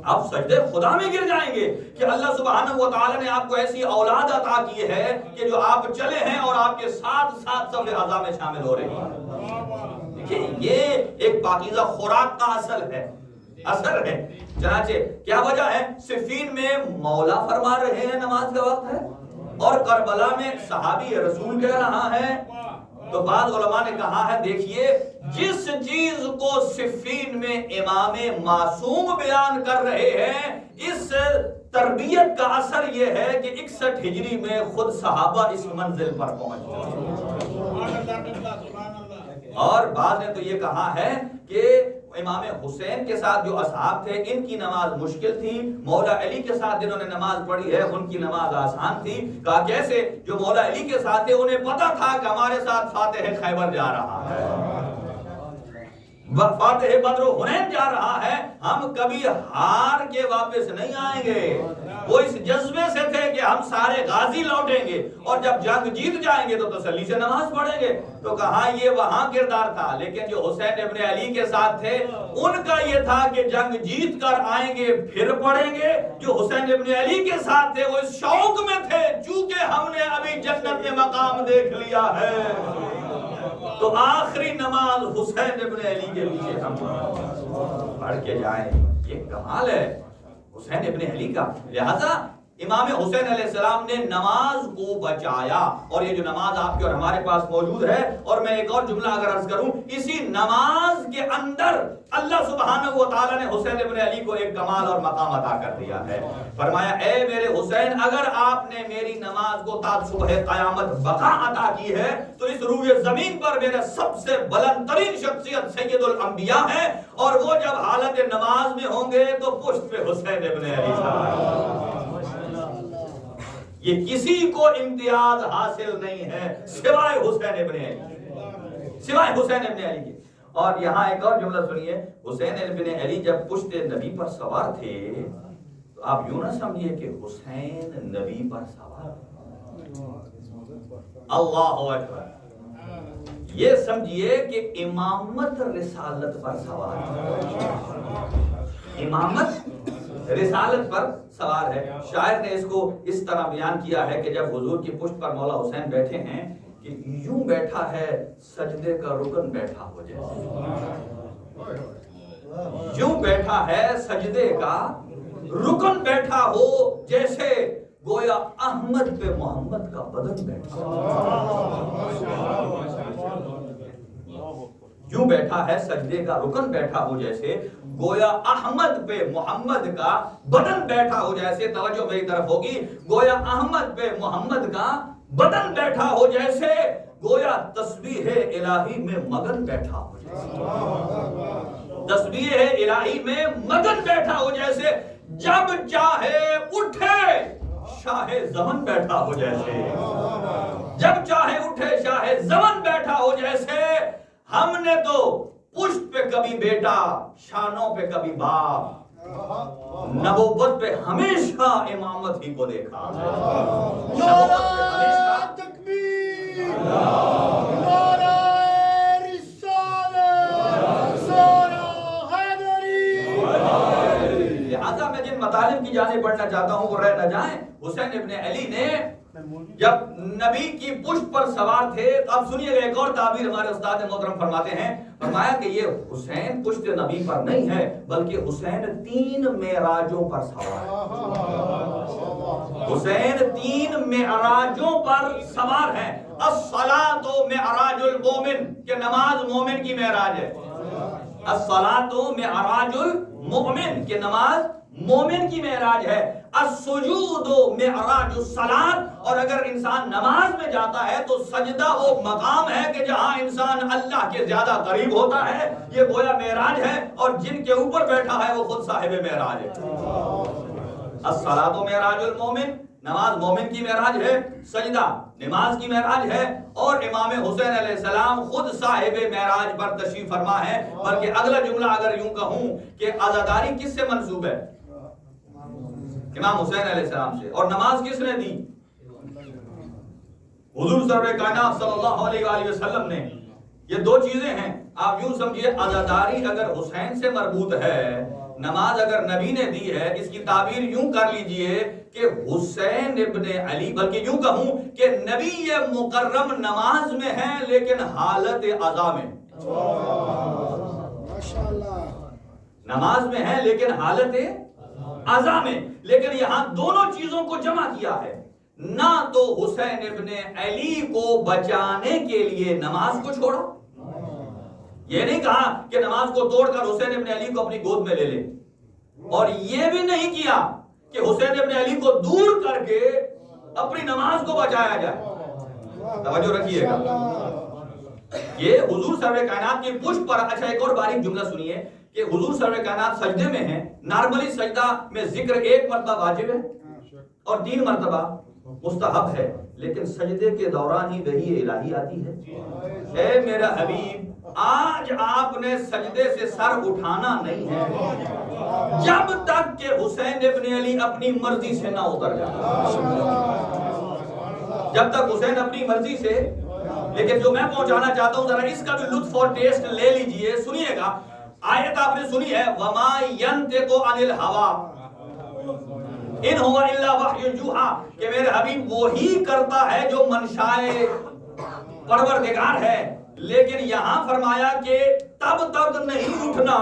آپ سجدے خدا میں گر جائیں گے کہ اللہ سبحانہ و تعالی نے آپ کو ایسی اولاد عطا کی ہے کہ جو آپ چلے ہیں اور آپ کے ساتھ ساتھ صف اعضاء میں شامل ہو رہے ہیں۔ دیکھیں یہ ایک پاکیزہ خوراک کا اثر ہے۔ چنانچہ کیا وجہ ہے؟ صفین میں مولا فرما رہے ہیں نماز کا وقت ہے، اور کربلا میں صحابی رسول کہہ رہا ہے تو بعض علماء نے کہا ہے دیکھیے جس چیز کو صفین میں امام معصوم بیان کر رہے ہیں اس تربیت کا اثر یہ ہے کہ 61 ہجری میں خود صحابہ اس منزل پر پہنچ گئے. اور بعض نے تو یہ کہا ہے کہ امام حسین کے ساتھ جو اصحاب تھے ان کی نماز مشکل تھی، مولا علی کے ساتھ جنہوں نے نماز پڑھی ہے ان کی نماز آسان تھی. کہا کیسے؟ جو مولا علی کے ساتھ تھے انہیں پتا تھا کہ ہمارے ساتھ فاتح خیبر جا رہا ہے، فاتح بدر و حنین جا رہا ہے، ہم کبھی ہار کے واپس نہیں آئیں گے. وہ اس جذبے سے تھے کہ ہم سارے غازی لوٹیں گے اور جب جنگ جیت جائیں گے تو تسلی سے نماز پڑھیں گے. تو کہا یہ وہاں کردار تھا، لیکن جو حسین ابن علی کے ساتھ تھے ان کا یہ تھا کہ جنگ جیت کر آئیں گے پھر پڑھیں گے. جو حسین ابن علی کے ساتھ تھے وہ اس شوق میں تھے چونکہ ہم نے ابھی جنت میں مقام دیکھ لیا ہے تو آخری نماز حسین ابن علی کے پیچھے ہم پڑھ کے جائیں. یہ کمال ہے حسین ابن علی کا. لہذا امام حسین علیہ السلام نے نماز کو بچایا. اور یہ جو نماز آپ کے اور ہمارے پاس موجود ہے، اور میں ایک اور جملہ اگر عرض کروں، اسی نماز کے اندر اللہ سبحانہ و تعالیٰ نے حسین ابن علی کو ایک کمال اور مقام عطا کر دیا ہے. فرمایا اے میرے حسین اگر آپ نے میری نماز کو تا صبح قیامت بقا عطا کی ہے تو اس روئے زمین پر میرا سب سے بلند ترین شخصیت سید الانبیاء ہے، اور وہ جب حالت نماز میں ہوں گے تو پشت پہ حسین ابن علی صاحب. یہ کسی کو امتیاز حاصل نہیں ہے سوائے حسین ابن علی، سوائے حسین ابن علی کے. اور یہاں ایک اور جملہ سنیے، حسین ابن علی جب پشت نبی پر سوار تھے تو آپ یوں نہ سمجھیے کہ حسین نبی پر سوار، اللہ اکبر، یہ سمجھیے کہ امامت رسالت پر سوار ہے، امامت رسالت پر سوار ہے. شاعر نے اس کو اس طرح بیان کیا ہے کہ جب حضور کی پشت پر مولا حسین بیٹھے ہیں کہ یوں بیٹھا ہے سجدے کا رکن بیٹھا ہو جیسے، یوں بیٹھا ہے سجدے کا رکن بیٹھا ہو جیسے، گویا احمد پہ محمد کا بدن بیٹھا یوں بیٹھا ہے سجدے کا رکن بیٹھا ہو جیسے، گویا احمد پہ محمد کا بدن بیٹھا ہو جیسے. توجہ میری طرف ہوگی، گویا احمد پہ محمد کا بدن بیٹھا ہو جیسے، گویا تسبیح الہی میں مگن بیٹھا ہو جیسے، تسبیح الہی میں مگن بیٹھا ہو جیسے، جب چاہے اٹھے شاہ زمن بیٹھا ہو جیسے، جب چاہے اٹھے شاہ زمن بیٹھا ہو جیسے. ہم نے تو پشت پہ کبھی بیٹا، شانوں پہ کبھی باپ، نبوت پہ ہمیشہ امامت ہی کو دیکھا. نبوت پہ ہمیشہ تکبیر، نعرہ رسالت، نعرہ حیدری. لہذا میں جن مطالب کی جانب بڑھنا چاہتا ہوں وہ رہ نہ جائیں. حسین ابن علی نے جب نبی کی پشت پر سوار تھے تو اب سنیے گا ایک اور تعبیر ہمارے استاد محترم فرماتے ہیں. فرمایا کہ یہ حسین پشت نبی پر نہیں ہے بلکہ حسین 3 معراجوں پر سوار ہے. حسین 3 معراجوں پر سوار ہے. الصلاۃ معراج المومن، کہ نماز مومن کی معراج ہے. الصلاۃ معراج المومن، کہ نماز مومن کی معراج ہے. السجود معراج الصلاۃ، اور اگر انسان نماز میں جاتا ہے تو سجدہ وہ مقام ہے کہ جہاں انسان اللہ کے زیادہ قریب ہوتا ہے. یہ گویا معراج ہے، اور جن کے اوپر بیٹھا ہے وہ خود صاحب معراج ہے. الصلاۃ معراج المومن، نماز مومن کی معراج ہے، سجدہ نماز کی معراج ہے، اور امام حسین علیہ السلام خود صاحب معراج پر تشریف فرما ہے. بلکہ اگلا جملہ اگر یوں کہوں کہ عزاداری کس سے منسوب ہے؟ امام حسین علیہ السلام سے. اور نماز کس نے دی؟ حضور سرور کائنات صلی اللہ علیہ وآلہ وسلم نے. یہ 2 چیزیں ہیں. آپ یوں سمجھیے عزاداری اگر حسین سے مربوط ہے، نماز اگر نبی نے دی ہے، اس کی تعبیر یوں کر لیجئے کہ حسین ابن علی، بلکہ یوں کہوں کہ نبی مکرم نماز میں ہے لیکن حالت عزا میں، نماز میں ہے لیکن حالت عزا میں. لیکن یہاں دونوں چیزوں کو جمع کیا ہے. نہ تو حسین ابن علی کو بچانے کے لیے نماز کو چھوڑا، یہ نہیں کہا کہ نماز کو توڑ کر حسین ابن علی کو اپنی گود میں لے لے، اور یہ بھی نہیں کیا کہ حسین ابن علی کو دور کر کے اپنی نماز کو بچایا جائے۔ توجہ رکھیے گا، یہ حضور سرور کائنات کی پشت پر۔ اچھا ایک اور باریک جملہ سنیے کہ حضور سرور کائنات سجدے میں ہیں، نارملی سجدہ میں ذکر ایک مرتبہ واجب ہے اور 3 مرتبہ مستحب ہے، لیکن سجدے کے دوران ہی وحی الہی آتی ہے، اے میرا حبیب آج آپ نے سجدے سے سر اٹھانا نہیں ہے جب تک کہ حسین ابن علی اپنی مرضی سے نہ اتر جائے، جب تک حسین اپنی مرضی سے۔ لیکن جو میں پہنچانا چاہتا ہوں ذرا اس کا بھی لطف اور ٹیسٹ لے لیجئے، سنیے گا۔ آیت آپ نے سنی ہے وَمَا يَنْتِقُ عَنِ الْهَوَىٰ إِنْ هُوَ إِلَّا وَحْيٌ يُوحَىٰ، کہ میرے حبیب وہی کرتا ہے جو منشائے پروردگار ہے، لیکن یہاں فرمایا کہ تب تک نہیں اٹھنا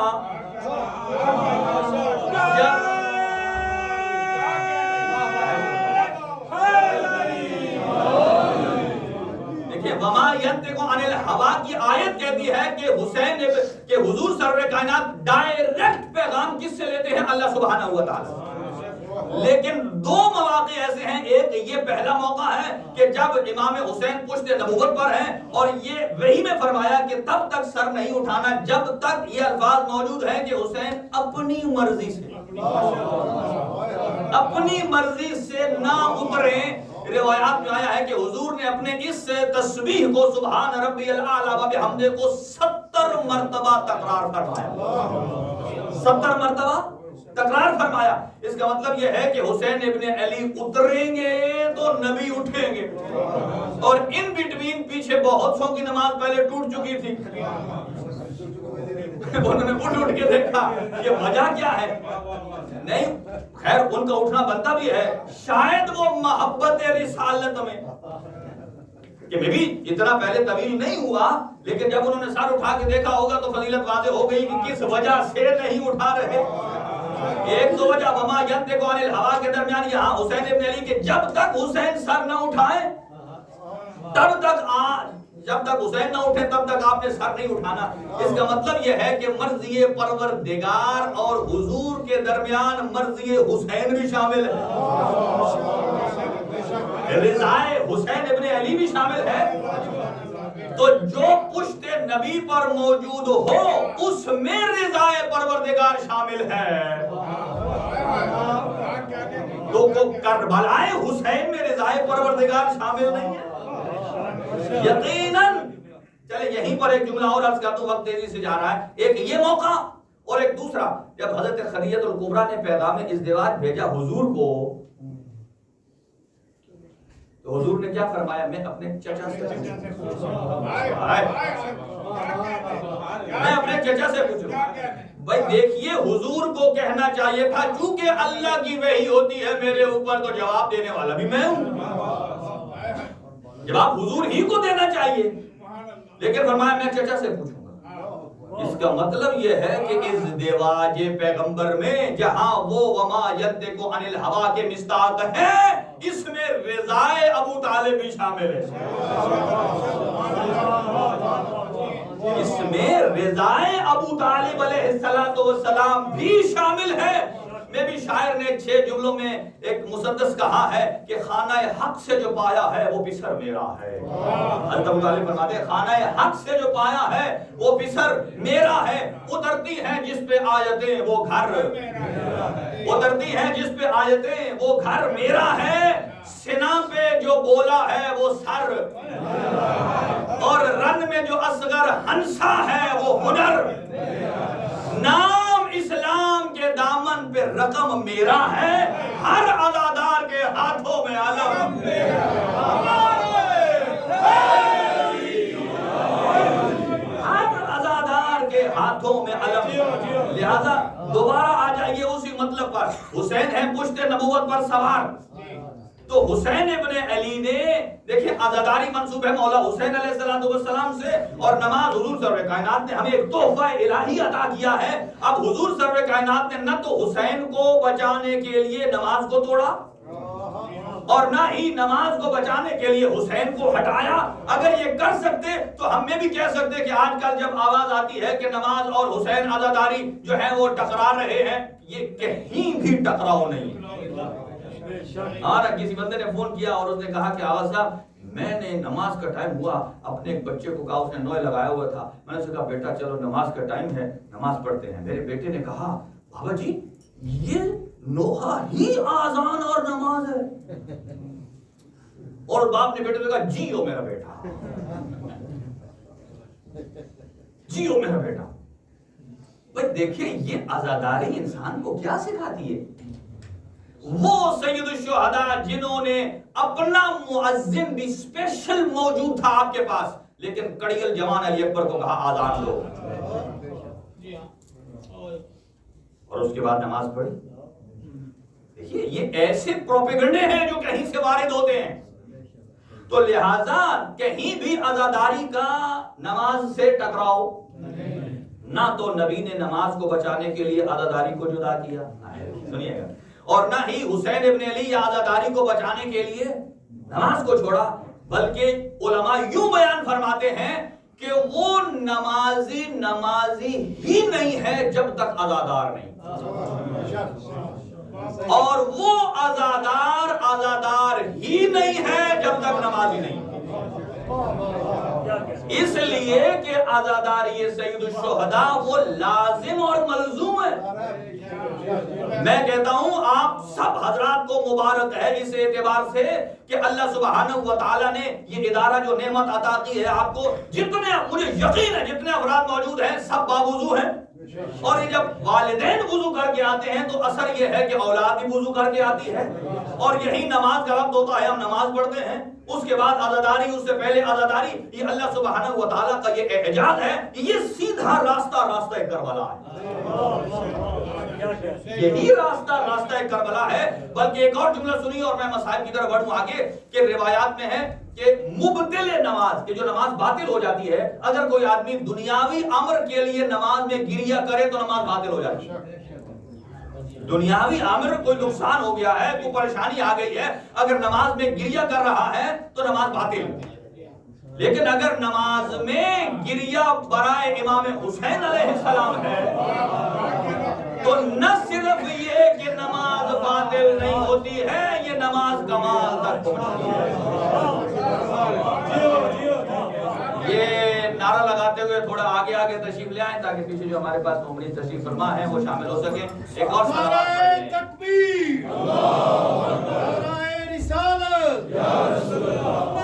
وما ينطق عن الهوى کی آیت کہتی ہے کہ حسین کہ حضور سرور کائنات ڈائریکٹ پیغام کس سے لیتے ہیں؟ اللہ سبحانہ و تعالی۔ لیکن 2 مواقع ایسے ہیں، ایک یہ پہلا موقع ہے کہ جب امام حسین پشت نبوت پر ہیں اور یہ وحی میں فرمایا کہ تب تک سر نہیں اٹھانا جب تک یہ الفاظ موجود ہیں کہ حسین اپنی مرضی سے نہ اتریں۔ روایات میں آیا ہے کہ حضور نے اپنے اس تسبیح کو سبحان ربی الاعلی و بحمدہ کو 70 مرتبہ تکرار فرمایا، 70 مرتبہ تکرار فرمایا۔ اس کا مطلب یہ ہے کہ حسین ابن علی اتریں گے تو نبی اٹھیں گے، اور ان بٹوین پیچھے بہت سو کی نماز پہلے ٹوٹ چکی تھی، انہوں نے اٹھ کے دیکھا یہ وجہ کیا ہے، نہیں خیر ان کا اٹھنا بنتا بھی ہے، شاید وہ محبت رسالت میں کہ میں بھی اتنا پہلے طویل نہیں ہوا، لیکن جب انہوں نے سر اٹھا کے دیکھا ہوگا تو فضیلت واضح ہو گئی کہ کس وجہ سے نہیں اٹھا رہے۔ ایک تو وجہ وما ينطق عن الهوى کے درمیان یہاں حسین ابن علی کہ جب تک حسین سر نہ اٹھائے تب تک جب تک حسین نہ اٹھے تب تک آپ نے سر نہیں اٹھانا۔ اس کا مطلب یہ ہے کہ مرضی پروردگار اور حضور کے درمیان مرضی حسین بھی شامل ہے، رضائے حسین ابن علی بھی شامل ہے۔ تو جو پشت نبی پر موجود ہو اس میں رضائے پروردگار شامل ہے، تو کربلائے حسین میں رضائے پروردگار شامل نہیں ہے یقیناً۔ چلے یہیں پر ایک جملہ اور عرض کرتا ہوں، وقت تیزی سے جا رہا ہے۔ ایک یہ موقع اور ایک دوسرا، جب حضرت خدیجہ الکبریٰ نے پیغام ازدواج بھیجا حضور کو تو حضور نے کیا فرمایا؟ میں اپنے چچا سے پوچھوں۔ بھائی دیکھیے حضور کو کہنا چاہیے تھا چونکہ اللہ کی وحی ہوتی ہے میرے اوپر تو جواب دینے والا بھی میں ہوں، جواب حضور ہی کو دینا چاہیے، لیکن فرمایا میں چچا سے پوچھوں گا۔ اس کا مطلب یہ ہے کہ ازدواج پیغمبر میں جہاں وہ وما ينطق عن الهوى کے مصداق ہے، اس میں رضائے ابو طالب بھی شامل ہے، اس میں رضائے ابو طالب علیہ السلام بھی شامل ہے۔ میں بھی شاعر نے 6 جملوں میں ایک مسدس کہا ہے کہ خانہ حق سے جو پایا ہے وہ پسر میرا ہے۔ حضرت ابو طالب فرماتے ہیں خانہ حق سے جو پایا ہے وہ پسر میرا ہے، اترتی ہیں جس پہ آیتیں وہ گھر، اترتی ہیں جس پہ آیتیں وہ گھر میرا ہے، سنا پہ جو بولا ہے وہ سر، اور رن میں جو اصغر ہنسا ہے وہ ہنر، نام اسلام کے دامن پہ رقم میرا ہے، ہر عزادار کے ہاتھوں میں علم ہر عزادار کے ہاتھوں میں علم۔ لہذا دوبارہ آ جائیے اسی مطلب پر، حسین ہے پشت نبوت پر سوار، تو حسین ابن علی نے دیکھیں عزاداری منسوب ہے مولا حسین علیہ السلام سے، اور نماز حضور سرور کائنات نے ہمیں ایک تحفہ الہی عطا کیا ہے۔ اب حضور سرور کائنات نے نہ تو حسین کو بچانے کے لیے نماز کو توڑا، اور نہ ہی نماز کو بچانے کے لیے حسین کو ہٹایا. اگر یہ کر سکتے تو ہم میں بھی کہہ سکتے کہ آج کل جب آواز آتی ہے کہ نماز اور حسین عزاداری جو ہے وہ ٹکرا رہے ہیں, یہ کہیں بھی ٹکراؤ نہیں. اور کسی بندے نے فون کیا اور اس نے کہا کہ آواز صاحب میں نے نماز کا ٹائم ہوا, اپنے ایک بچے کو کہا, اس نے نوئے لگایا ہوا تھا, میں نے اسے کہا بیٹا چلو نماز کا ٹائم ہے, نماز پڑھتے ہیں. میرے بیٹے نے کہا بابا جی یہ نوحہ ہی آزان اور نماز ہے. اور باپ نے بیٹے نے کہا جیو میرا بیٹا, جیو میرا بیٹا. بھئی دیکھیں یہ عزاداری انسان کو کیا سکھاتی ہے. وہ سید الشہداء جنہوں نے اپنا مؤذن بھی اسپیشل موجود تھا آپ کے پاس, لیکن کڑیل جوان علی اکبر کو کہا آزان دو, اور اس کے بعد نماز پڑھی. دیکھیے یہ ایسے پروپیگنڈے ہیں جو کہیں سے وارد ہوتے ہیں. تو لہذا کہیں بھی عزاداری کا نماز سے ٹکراؤ, نہ تو نبی نے نماز کو بچانے کے لیے عزاداری کو جدا کیا, سنیے گا, اور نہ ہی حسین ابن علی عزاداری کو بچانے کے لیے نماز کو چھوڑا. بلکہ علماء یوں بیان فرماتے ہیں کہ وہ نمازی ہی نہیں ہے جب تک عزادار نہیں, اور وہ عزادار ہی نہیں ہے جب تک نمازی نہیں. اس لیے کہ عزاداری سید الشہداء وہ لازم اور ملزوم ہے. میں کہتا ہوں آپ سب حضرات کو مبارک ہے اس اعتبار سے کہ اللہ سبحانہ و تعالیٰ نے یہ ادارہ جو نعمت عطا کی ہے آپ کو. جتنے مجھے یقین ہے جتنے افراد موجود ہیں سب باوضو ہیں, اور یہ جب والدین وضو کر کے آتے ہیں تو اثر یہ ہے کہ اولاد بھی وضو کر کے آتی ہے, اور یہی نماز کا وقت ہوتا ہے ہم نماز پڑھتے ہیں. اس کے بعد عزاداری, اس سے پہلے عزاداری. یہ اللہ سبحانہ و تعالیٰ کا یہ اعجاز ہے, یہ سیدھا راستہ کربلا ہے. یہی راستہ کربلا ہے. بلکہ ایک اور جملہ سنیے اور میں مسائل کی طرف بڑھوں آگے, کہ روایات میں ہے کہ مبتل نماز, کہ جو نماز باطل ہو جاتی ہے, اگر کوئی آدمی دنیاوی امر کے لیے نماز میں گریہ کرے تو نماز باطل ہو جاتی ہے. دنیاوی امر کوئی نقصان ہو گیا ہے, کوئی پریشانی آ گئی ہے, اگر نماز میں گریہ کر رہا ہے تو نماز باطل. لیکن اگر نماز میں گریہ برائے امام حسین علیہ السلام ہے تو نہ صرف یہ کہ نماز باطل نہیں ہوتی ہے, یہ نماز کمال تک پہنچتی ہے. یہ نعرہ لگاتے ہوئے تھوڑا آگے تشریف لے آئیں تاکہ پیچھے جو ہمارے پاس عمری تشریف فرما ہے وہ شامل ہو سکیں. ایک اور نعرہ تکبیر, نعرہ رسالت, یا رسول اللہ,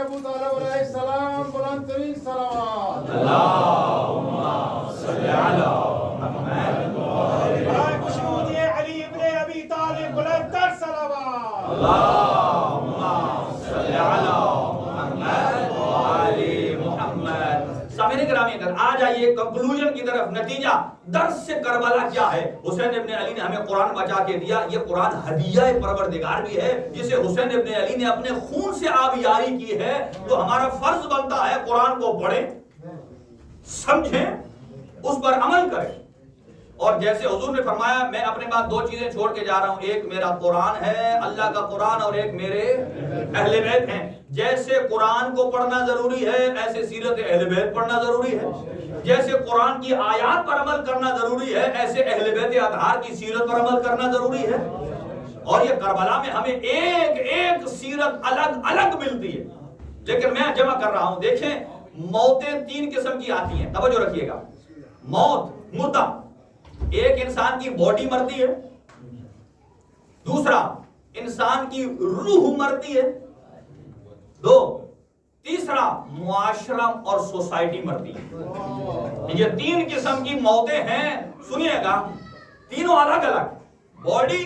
ابو طالب علیہ السلام بلند ترین صلوات. اللہم صلی علی محمد برائے خوشنودی علی ابن ابی طالب بلند تر صلوات. اللہم صلی علی محمد وآل محمد. سامعین گرامی, اگر آ جائیے کنکلوژن کی طرف. نتیجہ درس سے کربلا کیا ہے؟ حسین ابن علی نے ہمیں قرآن بچا کے دیا. یہ قرآن ہدیہ پروردگار بھی ہے جسے حسین ابن علی نے اپنے خون سے آبیاری کی ہے. تو ہمارا فرض بنتا ہے قرآن کو پڑھیں, سمجھیں, اس پر عمل کریں. اور جیسے حضور نے فرمایا میں اپنے بعد دو چیزیں چھوڑ کے جا رہا ہوں, ایک میرا قرآن ہے, اللہ کا قرآن, اور ایک میرے اہل بیت ہیں. جیسے قرآن کو پڑھنا ضروری ہے ایسے سیرت اہل بیت پڑھنا ضروری ہے. جیسے قرآن کی آیات پر عمل کرنا ضروری ہے ایسے اہل بیت اطہار کی سیرت پر عمل کرنا ضروری ہے. اور یہ کربلا میں ہمیں ایک ایک سیرت الگ الگ ملتی ہے. لیکن میں جمع کر رہا ہوں. دیکھیں موتیں تین قسم کی آتی ہیں, توجہ رکھیے گا. موت, مردہ, ایک انسان کی باڈی مرتی ہے, دوسرا انسان کی روح مرتی ہے, دو, تیسرا معاشرہ اور سوسائٹی مرتی ہے. یہ تین قسم کی موتیں ہیں. سنیے گا, تینوں الگ الگ. باڈی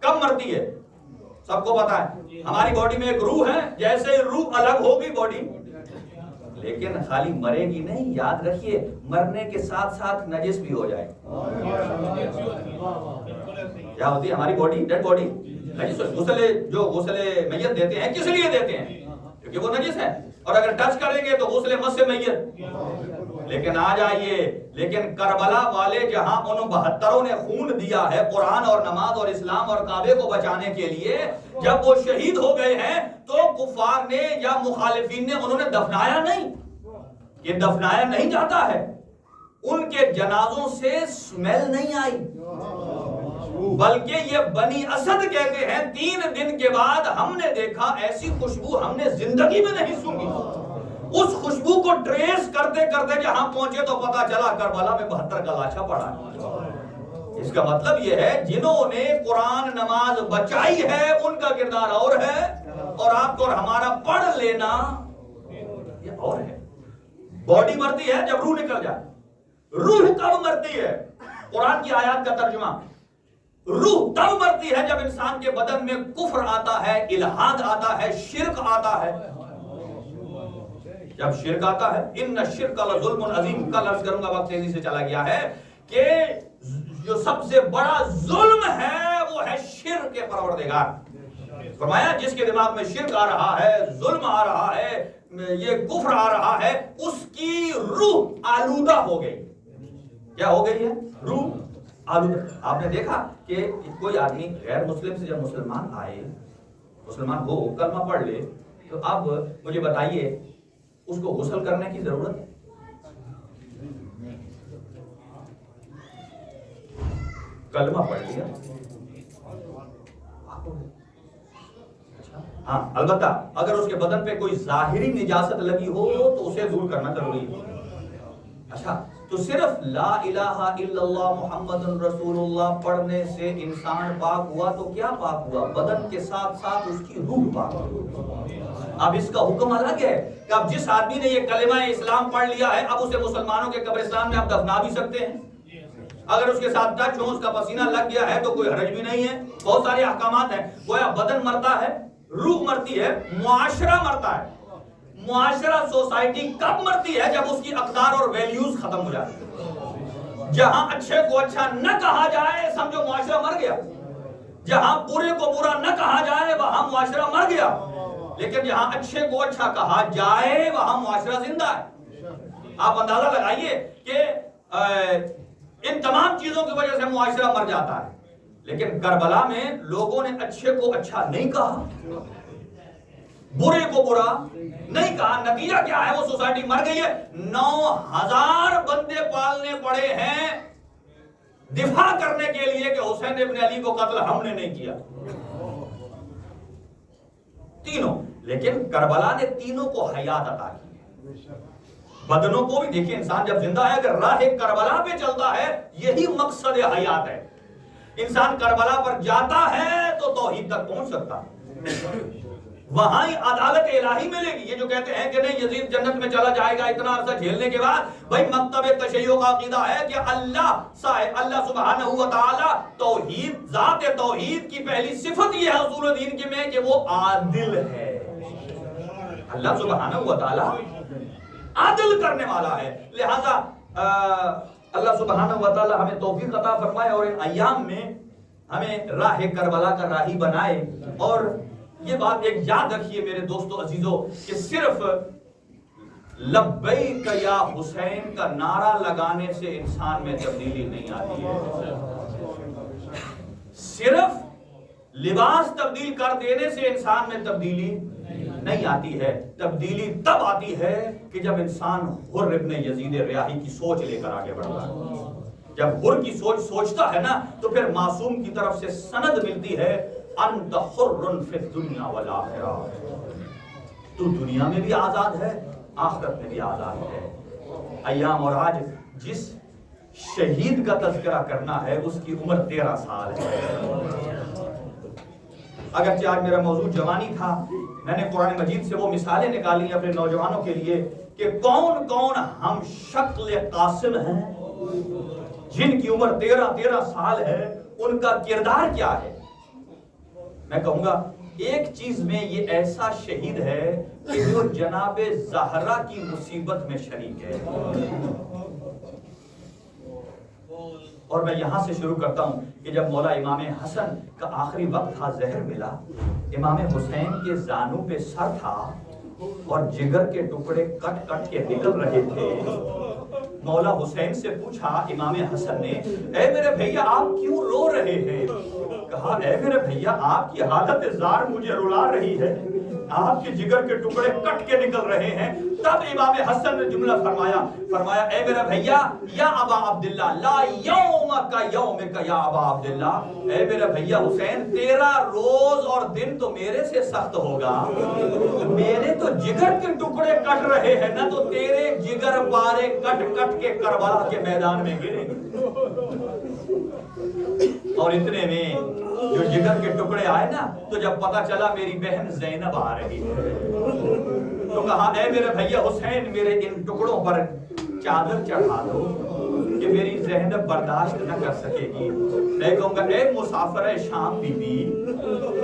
کب مرتی ہے سب کو پتا ہے, ہماری باڈی میں ایک روح ہے, جیسے روح الگ ہوگی باڈی, لیکن خالی مرے گی نہیں, یاد رکھیے مرنے کے ساتھ ساتھ نجس بھی ہو جائے. کیا ہوتی ہے ہماری باڈی, ڈیڈ باڈی نجس. غسل میت دیتے ہیں کس لیے دیتے ہیں؟ کیونکہ وہ نجس ہے. اور اگر ٹچ کریں گے تو غسل مس سے میت. لیکن آ جائیے، لیکن کربلا والے جہاں ان 72 نے خون دیا ہے قرآن اور نماز اور اسلام اور کعبے کو بچانے کے لیے، جب وہ شہید ہو گئے ہیں تو کفار نے یا مخالفین نے انہوں نے دفنایا نہیں. یہ دفنایا نہیں جاتا ہے. ان کے جنازوں سے سمیل نہیں آئی، بلکہ یہ بنی اسد کہتے ہیں 3 دن کے بعد ہم نے دیکھا ایسی خوشبو ہم نے زندگی میں نہیں سنی. اس خوشبو کو ٹریس کرتے کرتے جہاں پہنچے تو پتا چلا کربلا میں 72 کا لاشا پڑا ہے. اس کا مطلب یہ ہے جنہوں نے قرآن نماز بچائی ہے ان کا کردار اور ہے، اور آپ کو اور ہمارا پڑھ لینا یہ اور ہے. باڈی مرتی ہے جب روح نکل جائے. روح کب مرتی ہے؟ قرآن کی آیات کا ترجمہ، روح تب مرتی ہے جب انسان کے بدن میں کفر آتا ہے، الحاد آتا ہے، شرک آتا ہے. جب شرک آتا ہے، ان الشرک لظلم عظیم. کل عرض کروں گا، وقت تیزی سے چلا گیا ہے، کہ جو سب سے بڑا ظلم ہے وہ ہے شرک کے پروردگار. فرمایا جس کے دماغ میں شرک آ رہا ہے، ظلم آ رہا ہے، یہ کفر آ رہا ہے، اس کی روح آلودہ ہو گئی. کیا ہو گئی ہے؟ روح آلودہ. آپ نے دیکھا کہ کوئی آدمی غیر مسلم سے جب مسلمان آئے، مسلمان ہو، کلمہ پڑھ لے، تو اب مجھے بتائیے اس کو غسل کرنے کی ضرورت ہے؟ کلمہ پڑھ لیا. ہاں البتہ اگر اس کے بدن پہ کوئی ظاہری نجاست لگی ہو تو اسے دور کرنا ضروری ہے. اچھا، تو صرف لا الہ الا اللہ محمد رسول اللہ پڑھنے سے انسان پاک ہوا تو کیا پاک ہوا؟ بدن کے ساتھ ساتھ اس کی روح پاک ہوئی. اب اس کا حکم الگ ہے کہ اب جس آدمی نے یہ کلمہ اسلام پڑھ لیا ہے، اب اسے مسلمانوں کے قبرستان میں آپ دفنا بھی سکتے ہیں. اگر اس کے ساتھ ٹچ ہو، اس کا پسینہ لگ گیا ہے تو کوئی حرج بھی نہیں ہے. بہت سارے احکامات ہیں. گویا بدن مرتا ہے، روح مرتی ہے، معاشرہ مرتا ہے. معاشرہ سوسائٹی کب مرتی ہے؟ جب اس کی اقدار اور ویلیوز ختم ہو جاتی ہے. جہاں اچھے کو اچھا نہ کہا جائے سمجھو معاشرہ مر گیا. جہاں برے کو برا نہ کہا جائے وہاں معاشرہ مر گیا. لیکن جہاں اچھے کو اچھا کہا جائے وہاں معاشرہ زندہ ہے. آپ اندازہ لگائیے کہ ان تمام چیزوں کی وجہ سے معاشرہ مر جاتا ہے. لیکن کربلا میں لوگوں نے اچھے کو اچھا نہیں کہا، برے کو برا نہیں کہا. نتیجہ کیا ہے؟ وہ سوسائٹی مر گئی ہے. 9000 بندے پالنے پڑے ہیں دفاع کرنے کے لیے کہ حسین ابن علی کو قتل ہم نے نہیں کیا. تینوں. لیکن کربلا نے تینوں کو حیات عطا کی. بدنوں کو بھی دیکھیں، انسان جب زندہ ہے اگر راہ کربلا پہ چلتا ہے، یہی مقصد حیات ہے. انسان کربلا پر جاتا ہے تو توحید تک پہنچ سکتا ہے. وہاں ہی عدالت الہی ملے گی. یہ جو کہتے ہیں کہ نہیں یزید جنت میں چلا جائے گا اتنا عرصہ جھیلنے کے بعد، بھائی مکتب تشیع کا عقیدہ ہے کہ اللہ سبحانہ و تعالی توحید، ذات توحید کی پہلی صفت یہ ہے اصول دین کے میں کہ وہ عادل ہے. اللہ سبحانہ و تعالی عادل کرنے والا ہے. لہذا اللہ سبحانہ و تعالی ہمیں توفیق عطا فرمائے اور ان ایام میں ہمیں راہ کربلا کا راہی بنائے. اور یہ بات ایک یاد رکھیے میرے دوستو عزیزو کہ صرف لبیک یا حسین کا نعرہ لگانے سے انسان میں تبدیلی نہیں آتی ہے. صرف لباس تبدیل کر دینے سے انسان میں تبدیلی نہیں آتی ہے. تبدیلی تب آتی ہے کہ جب انسان حر ابن یزید ریاحی کی سوچ لے کر آگے بڑھتا ہے. جب حر کی سوچ سوچتا ہے نا تو پھر معصوم کی طرف سے سند ملتی ہے، انت حر فی الدنیا والآخرہ. تو دنیا میں بھی آزاد ہے، آخرت میں بھی آزاد ہے. ایام اور آج جس شہید کا تذکرہ کرنا ہے اس کی عمر 13 سال ہے. اگرچہ آج میرا موضوع جوانی تھا، میں نے قرآن مجید سے وہ مثالیں نکالی اپنے نوجوانوں کے لیے کہ کون کون ہم شکل قاسم ہیں جن کی عمر 13 سال ہے، ان کا کردار کیا ہے. میں کہوں گا ایک چیز میں یہ ایسا شہید ہے کہ جو جناب زہرا کی مصیبت میں شریک ہے. اور میں یہاں سے شروع کرتا ہوں کہ جب مولا امام حسن کا آخری وقت تھا، زہر ملا، امام حسین کے زانوں پہ سر تھا اور جگر کے ٹکڑے کٹ کٹ کے نکل رہے تھے. مولا حسین سے پوچھا امام حسن نے, اے میرے بھیا آپ کیوں رو رہے ہیں؟ کہا اے میرے بھیا آپ کی حالت زار مجھے رلا رہی ہے, آپ کے جگر کے ٹکڑے کٹ کے نکل رہے ہیں. تب امام حسن نے جملہ فرمایا اے میرے بھیا یا ابا عبداللہ لا یومک یومک یا ابا عبداللہ, اے میرے بھیا حسین تیرا روز اور دن تو میرے سے سخت ہوگا, میرے تو جگر کے ٹکڑے کٹ رہے ہیں نا, تو تیرے جگر پارے کٹ کٹ کے کربلا کے میدان میں گریں گے. اور اتنے میں جو جگر کے ٹکڑے آئے نا, تو جب پتا چلا میری بہن زینب آ رہی ہے, تو کہا اے میرے بھیا حسین میرے ان ٹکڑوں پر چادر چڑھا دو کہ میری زینب برداشت نہ کر سکے گی. میں کہوں گا اے مسافر شام بی بی,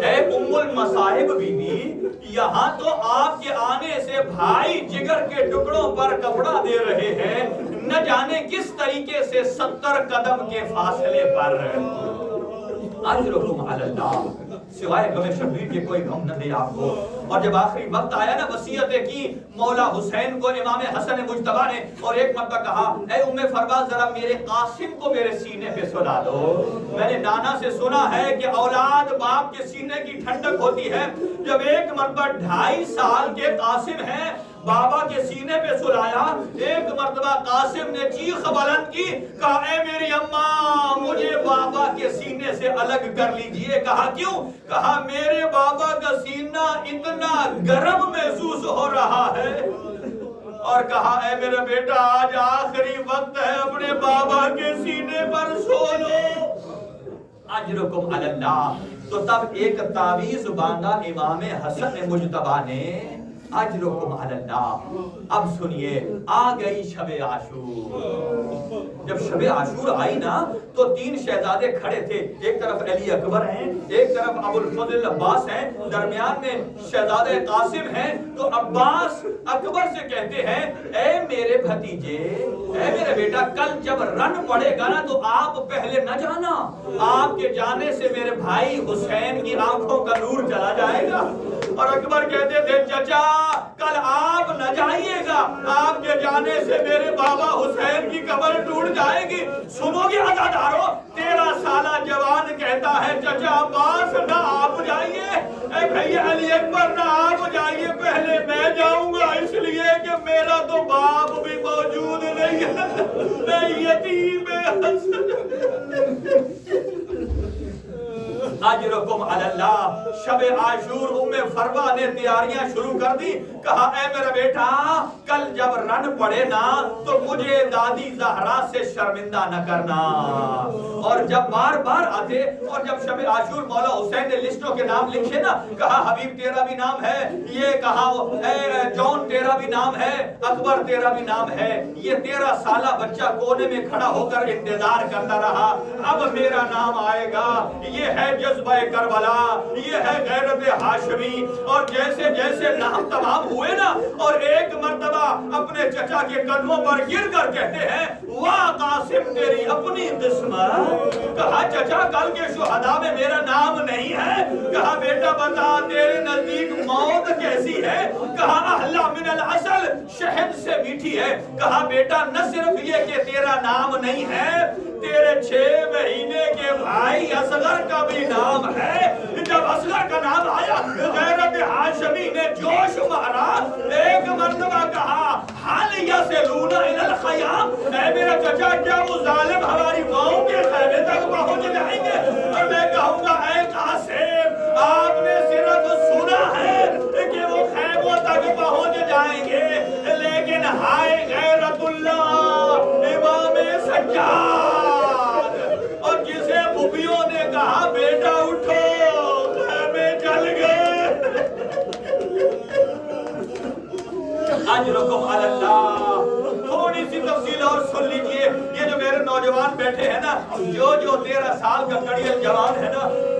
اے ام المصائب بی بی, یہاں تو آپ کے آنے سے بھائی جگر کے ٹکڑوں پر کپڑا دے رہے ہیں, نہ جانے کس طریقے سے 70 قدم کے فاصلے پر. اجرکم علی اللہ, سوائے غم شبیر کے کوئی غم نہ دے آپ کو. اور جب آخری وقت آیا نا, وصیتیں کی مولا حسین کو امام حسن مجتبیٰ نے, اور ایک مرتبہ کہا اے ام فروا ذرا میرے قاسم کو میرے سینے پہ سلا دو. میں نے نانا سے سنا ہے کہ اولاد باپ کے سینے کی ٹھنڈک ہوتی ہے. جب ایک مرتبہ 2.5 سال کے قاسم ہیں, بابا کے سینے پہ سلایا, ایک مرتبہ قاسم نے چیخ بلند کی, کہا اے میری اماں مجھے بابا کے سینے سے الگ کر لیجئے. کہا کیوں؟ کہا میرے بابا کا سینہ اتنا گرم محسوس ہو رہا ہے. اور کہا اے میرا بیٹا آج آخری وقت ہے, اپنے بابا کے سینے پر سو لو. اجرکم علی اللہ. تو تب ایک تعویذ باندھا امام حسن مجتبیٰ نے, اجرکم علی اللہ. اب سنیے, آ گئی شب عاشور. جب شب عاشور آئی نا, تو 3 شہزادے کھڑے تھے, ایک طرف علی اکبر ہیں, ایک طرف ابو الفضل عباس ہیں, درمیان میں شہزادہ قاسم ہیں. تو عباس اکبر سے کہتے ہیں اے میرے بھتیجے, اے میرے بیٹا, کل جب رن پڑے گا نا تو آپ پہلے نہ جانا, آپ کے جانے سے میرے بھائی حسین کی آنکھوں کا نور چلا جائے گا. اور اکبر کہتے تھے چچا کل آپ نہ جائیے گا, آپ کے جانے سے میرے بابا حسین کی قبر ٹوٹ جائے گی. سنو گے عزادارو, 13 سالہ جوان کہتا ہے چچا عباس نہ آپ جائیے, اے بھیا علی اکبر نہ آپ جائیے, پہلے میں جاؤں گا, اس لیے کہ میرا تو باپ بھی موجود نہیں ہے, میں یتیم حسن. اجرکم علی اللہ. شب عاشور ام فروا نے تیاریاں شروع کر دی. کہا اے میرا بیٹا کل جب رن پڑے نا تو مجھے دادی زہرا سے شرمندہ نہ کرنا. اور جب بار بار آتے, اور جب شب عاشور مولا حسین نے لسٹوں کے نام لکھے نا, کہا حبیب تیرا بھی نام ہے, یہ کہا اے جون تیرا بھی نام ہے, اکبر تیرا بھی نام ہے. یہ 13 سالہ بچہ کونے میں کھڑا ہو کر انتظار کرتا رہا, اب میرا نام آئے گا. یہ ہے جذبہ کربلا, یہ ہے غیرت ہاشمی. اور جیسے جیسے نام تمام ہوئے نا, اور ایک مرتبہ اپنے چچا کے قدموں پر گر کر کہتے ہیں واہ قاسم تیری اپنی قسمت. کہا چچا کل کے شہداء میں میرا نام نہیں ہے. کہا بیٹا بتا تیرے نزدیک موت کیسی ہے؟ کہا احلی من العسل, شہد سے میٹھی ہے. کہا بیٹا نہ صرف یہ کہ تیرا نام نہیں ہے, تیرے 6 مہینے کے بھائی اصغر کا بھی نام ہے. جب اصغر کا نام آیا غیرت ہاشمی نے جوش مارا. ایک مرتبہ کہا حال یصلون الی الخیام, اے میرا چچا کیا وہ ظالم ہماری ماؤں کے خیمے تک پہنچ جائیں گے؟ اور میں کہوں گا اے قاسم آپ نے صرف سنا ہے کہ وہ خیموں تک پہنچ جائیں گے, لیکن ہائے غیرت اللہ امام سجاد, اور جسے پھوپھیوں نے کہا بیٹا اٹھو خیمے جل گئے. اجرکم علی اللہ. تھوڑی سی تفصیل اور سن لیجئے, یہ جو میرے نوجوان بیٹھے ہیں نا, جو 13 سال کا کڑیل جوان ہے نا,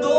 2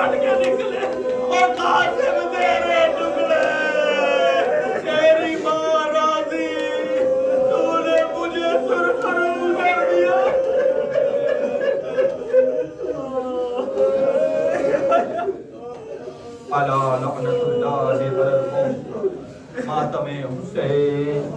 کٹ کے نکلے اور قاسم تیرے ٹکڑے تیری ماں راضی تو نے مجھے سرخرو کر دیا الا لعنت اللہ علیکم ماتم حسین